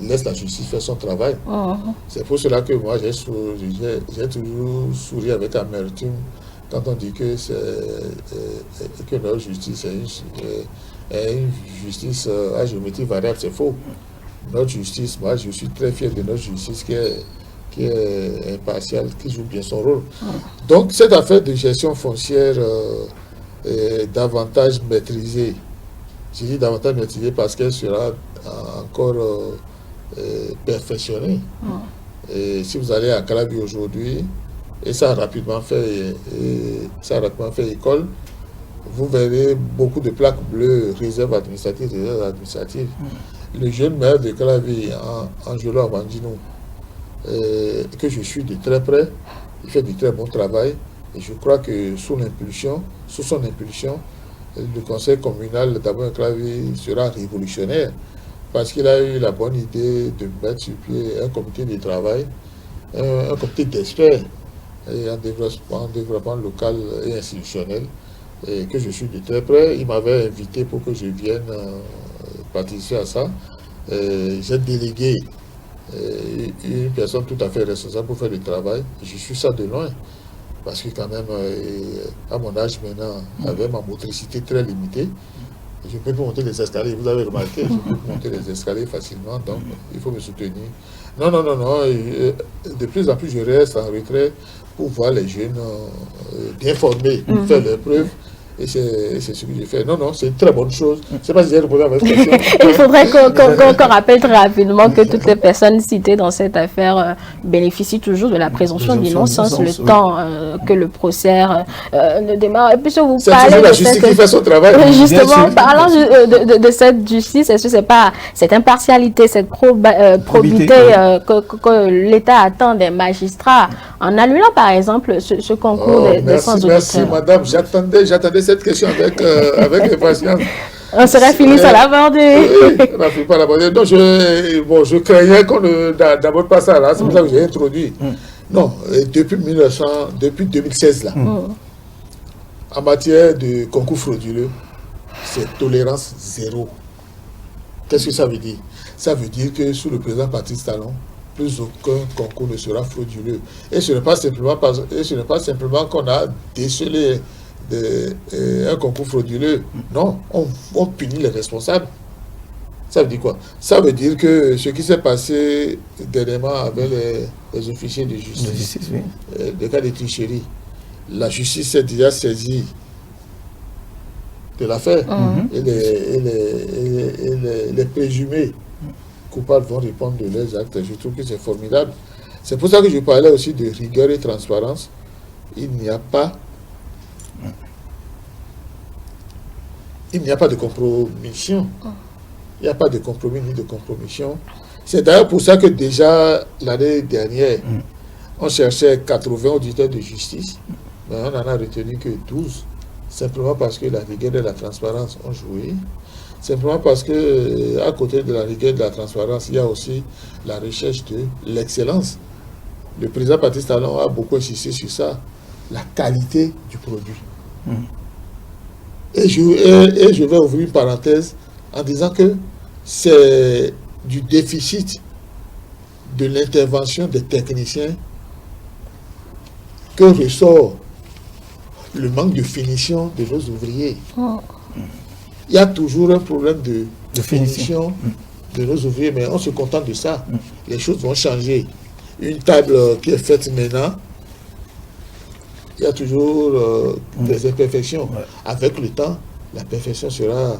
laisse la justice faire son travail. C'est pour cela que moi, j'ai toujours souri avec amertume quand on dit que notre justice est une justice à géométrie variable. C'est faux. Notre justice, moi, je suis très fier de notre justice qui est impartiale, qui joue bien son rôle. Donc, cette affaire de gestion foncière est davantage maîtrisée. Je dis davantage maîtrisée parce qu'elle sera encore perfectionnée. Et si vous allez à Calavive aujourd'hui, et ça a rapidement fait école, vous verrez beaucoup de plaques bleues, réserve administrative. Le jeune maire de Calavive, Angelo Avandino, que je suis de très près, il fait du très bon travail. Et je crois que sous son impulsion, le conseil communal d'Abomey-Calavive sera révolutionnaire parce qu'il a eu la bonne idée de mettre sur pied un comité de travail, un comité d'experts en développement local et institutionnel, et que je suis de très près. Il m'avait invité pour que je vienne participer à ça. J'ai délégué une personne tout à fait responsable pour faire le travail. Je suis ça de loin. Parce que quand même, à mon âge maintenant, avec ma motricité très limitée, je peux pas monter les escaliers. Vous avez remarqué, je peux monter les escaliers facilement, donc il faut me soutenir. Non. De plus en plus, je reste en retrait pour voir les jeunes bien formés, faire leurs preuves. Et c'est ce que j'ai fait. Non, c'est une très bonne chose. Je ne sais pas si j'ai répondu à votre question. Il faudrait qu'on rappelle très rapidement que toutes les personnes citées dans cette affaire bénéficient toujours de la présomption d'innocence le temps que le procès ne démarre. Et puis, vous c'est toujours la justice qui fait son travail. Justement, parlant de cette justice, est-ce que c'est pas cette impartialité, cette probité que l'État attend des magistrats en annulant, par exemple, ce concours des sans-auditeurs? Merci, madame. J'attendais cette question avec impatience. On serait fini sans l'aborder. On n'a fini pas l'aborder. Donc, je craignais qu'on d'abord pas ça là. C'est pour ça que j'ai introduit. Non, depuis 2016 là, en matière de concours frauduleux, c'est tolérance zéro. Qu'est-ce que ça veut dire? Ça veut dire que sous le président Patrice Talon, plus aucun concours ne sera frauduleux. Et ce n'est pas simplement qu'on a décelé un concours frauduleux. Non, on punit les responsables. Ça veut dire quoi? Ça veut dire que ce qui s'est passé dernièrement avec les officiers de justice, des cas de tricherie, la justice s'est déjà saisie de l'affaire et les présumés coupables vont répondre de leurs actes. Je trouve que c'est formidable. C'est pour ça que je parlais aussi de rigueur et transparence. Il n'y a pas de compromission. Il n'y a pas de compromis ni de compromission. C'est d'ailleurs pour ça que déjà l'année dernière, on cherchait 80 auditeurs de justice, mais on n'en a retenu que 12. simplement parce que la rigueur et la transparence ont joué, simplement parce que à côté de la rigueur et de la transparence, il y a aussi la recherche de l'excellence. Le président Patrice Talon a beaucoup insisté sur ça, la qualité du produit. Et je vais ouvrir une parenthèse en disant que c'est du déficit de l'intervention des techniciens que ressort le manque de finition de nos ouvriers. Il y a toujours un problème de finition de nos ouvriers, mais on se contente de ça. Les choses vont changer. Une table qui est faite maintenant, il y a toujours des imperfections. Avec le temps, la perfection sera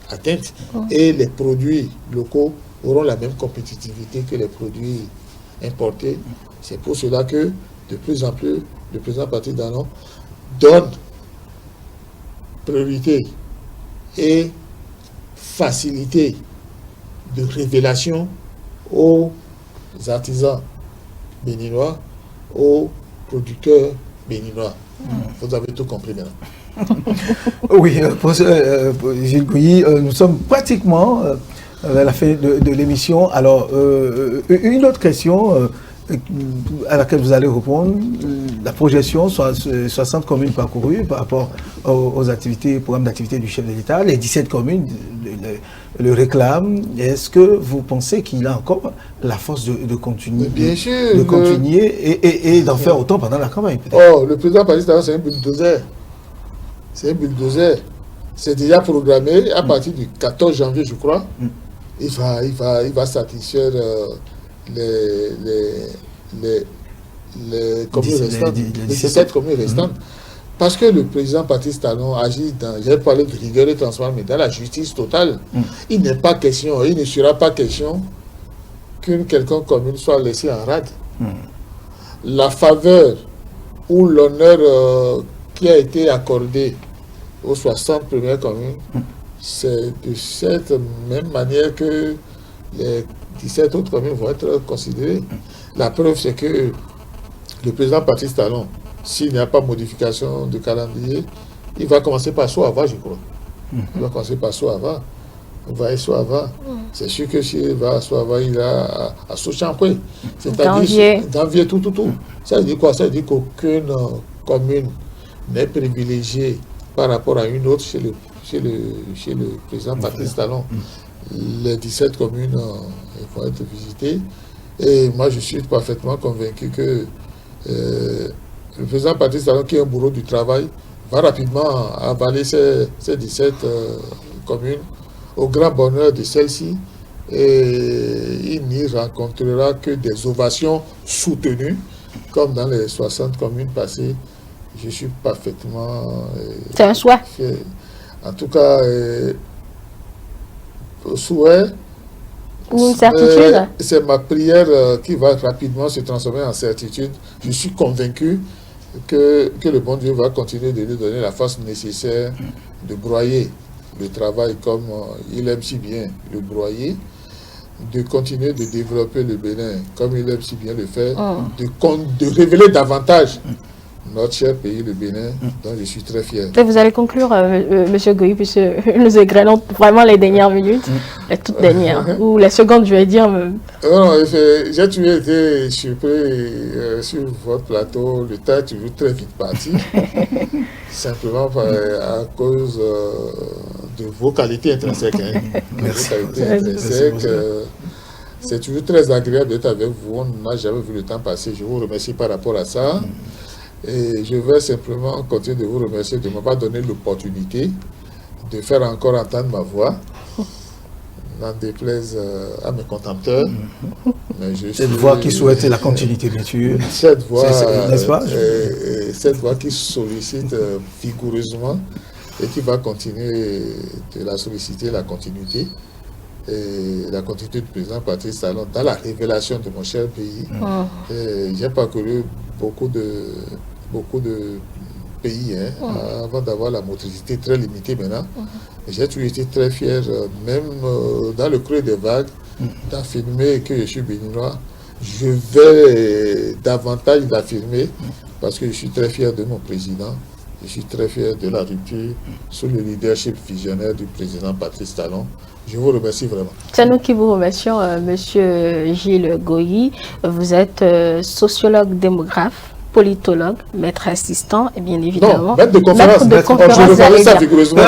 atteinte et les produits locaux auront la même compétitivité que les produits importés. C'est pour cela que de plus en plus, le président Patrice Talon donne priorité et facilité de révélation aux artisans béninois, aux producteurs béninois. Vous avez tout compris maintenant. Oui, Gilles Gouilly, nous sommes pratiquement à la fin de l'émission. Alors, une autre question à laquelle vous allez répondre, la projection, 60 communes parcourues par rapport aux activités, programmes d'activité du chef de l'État, les 17 communes le réclament. Est-ce que vous pensez qu'il a encore la force de continuer, bien sûr, de continuer et d'en faire autant pendant la campagne peut-être? Oh, le président Patrice Talon, c'est un bulldozer. C'est un bulldozer. C'est déjà programmé à partir du 14 janvier, je crois. Il va satisfaire les communes restantes, les 17 communes restantes. Parce que le président Patrice Talon agit dans, j'ai parlé de rigueur et transparence, mais dans la justice totale. Il n'est pas question, il ne sera pas question qu'une quelconque commune soit laissée en rade. La faveur ou l'honneur qui a été accordé aux 60 premières communes, c'est de cette même manière que les 17 autres communes vont être considérées. La preuve, c'est que le président Patrice Talon, s'il n'y a pas de modification de calendrier, il va commencer par Soava, je crois. Il va commencer par Soava. On va à Soava. C'est sûr que s'il va à Soava, il a à Sochampoué. C'est-à-dire d'envier tout. Ça veut dire quoi? Ça veut dire qu'aucune commune n'est privilégiée par rapport à une autre chez le président Patrice Talon. Les 17 communes vont être visitées. Et moi, je suis parfaitement convaincu que le président Patrice Talon, qui est un bourreau du travail, va rapidement avaler ces 17 communes au grand bonheur de celles-ci. Et il n'y rencontrera que des ovations soutenues, comme dans les 60 communes passées. Je suis parfaitement... c'est un souhait. En tout cas, souhait... Ou une certitude. C'est ma prière qui va rapidement se transformer en certitude. Je suis convaincu que le bon Dieu va continuer de lui donner la force nécessaire de broyer le travail comme il aime si bien le broyer, de continuer de développer le Bénin comme il aime si bien le faire, de révéler davantage notre cher pays, le Bénin, dont je suis très fier. Et vous allez conclure, Monsieur Gouilly, puisque nous égrenons vraiment les dernières minutes, les toutes dernières, ou les secondes, je vais dire. Non, j'ai toujours été surpris sur votre plateau. Le temps est toujours très vite parti, simplement à cause de vos qualités intrinsèques. Merci. Vos qualités intrinsèques. C'est toujours très agréable d'être avec vous. On n'a jamais vu le temps passer. Je vous remercie par rapport à ça. Et je vais simplement continuer de vous remercier de m'avoir donné l'opportunité de faire encore entendre ma voix, n'en déplaise à mes contempteurs. Mais cette voix qui souhaite la continuité, bien sûr. Cette voix, n'est-ce pas? Cette voix qui sollicite vigoureusement et qui va continuer de la solliciter, la continuité. Et la continuité du président Patrice Talon dans la révélation de mon cher pays. J'ai parcouru beaucoup de pays avant d'avoir la motricité très limitée maintenant. J'ai toujours été très fier, même dans le creux des vagues, d'affirmer que je suis béninois. Je vais davantage l'affirmer parce que je suis très fier de mon président, Je suis très fier de la rupture sous le leadership visionnaire du président Patrice Talon. Je vous remercie vraiment. C'est nous qui vous remercions, Monsieur Gilles Goyi. Vous êtes sociologue démographe, politologue, maître assistant et bien évidemment... Non, maître de conférence. Je referai ça vigoureusement.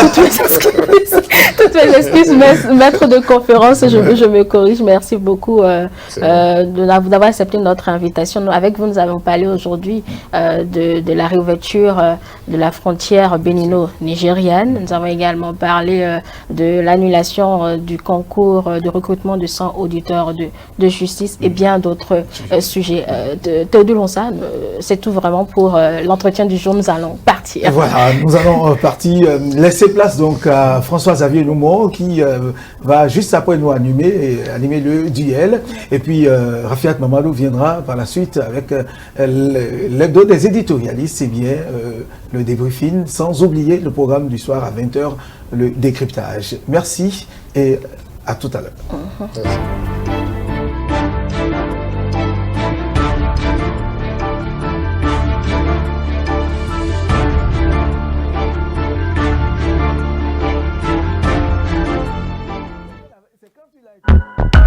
Toutes mes excuses, maître de conférence, je me corrige. Merci beaucoup d'avoir accepté notre invitation. Avec vous, nous avons parlé aujourd'hui de la réouverture de la frontière bénino-nigériane. Nous avons également parlé de l'annulation du concours de recrutement de 100 auditeurs de justice et bien d'autres sujets. Théodule Onsa, c'est tout vraiment pour l'entretien du jour. Nous allons partir. Voilà, nous allons partir. Laisser place donc à François-Xavier Noumo qui va juste après nous animer le duel. Et puis Rafiat Mamadou viendra par la suite avec l'hebdo des éditorialistes, c'est bien le débriefing, sans oublier le programme du soir à 20h, le décryptage. Merci et à tout à l'heure. Merci. C'est quand il a été...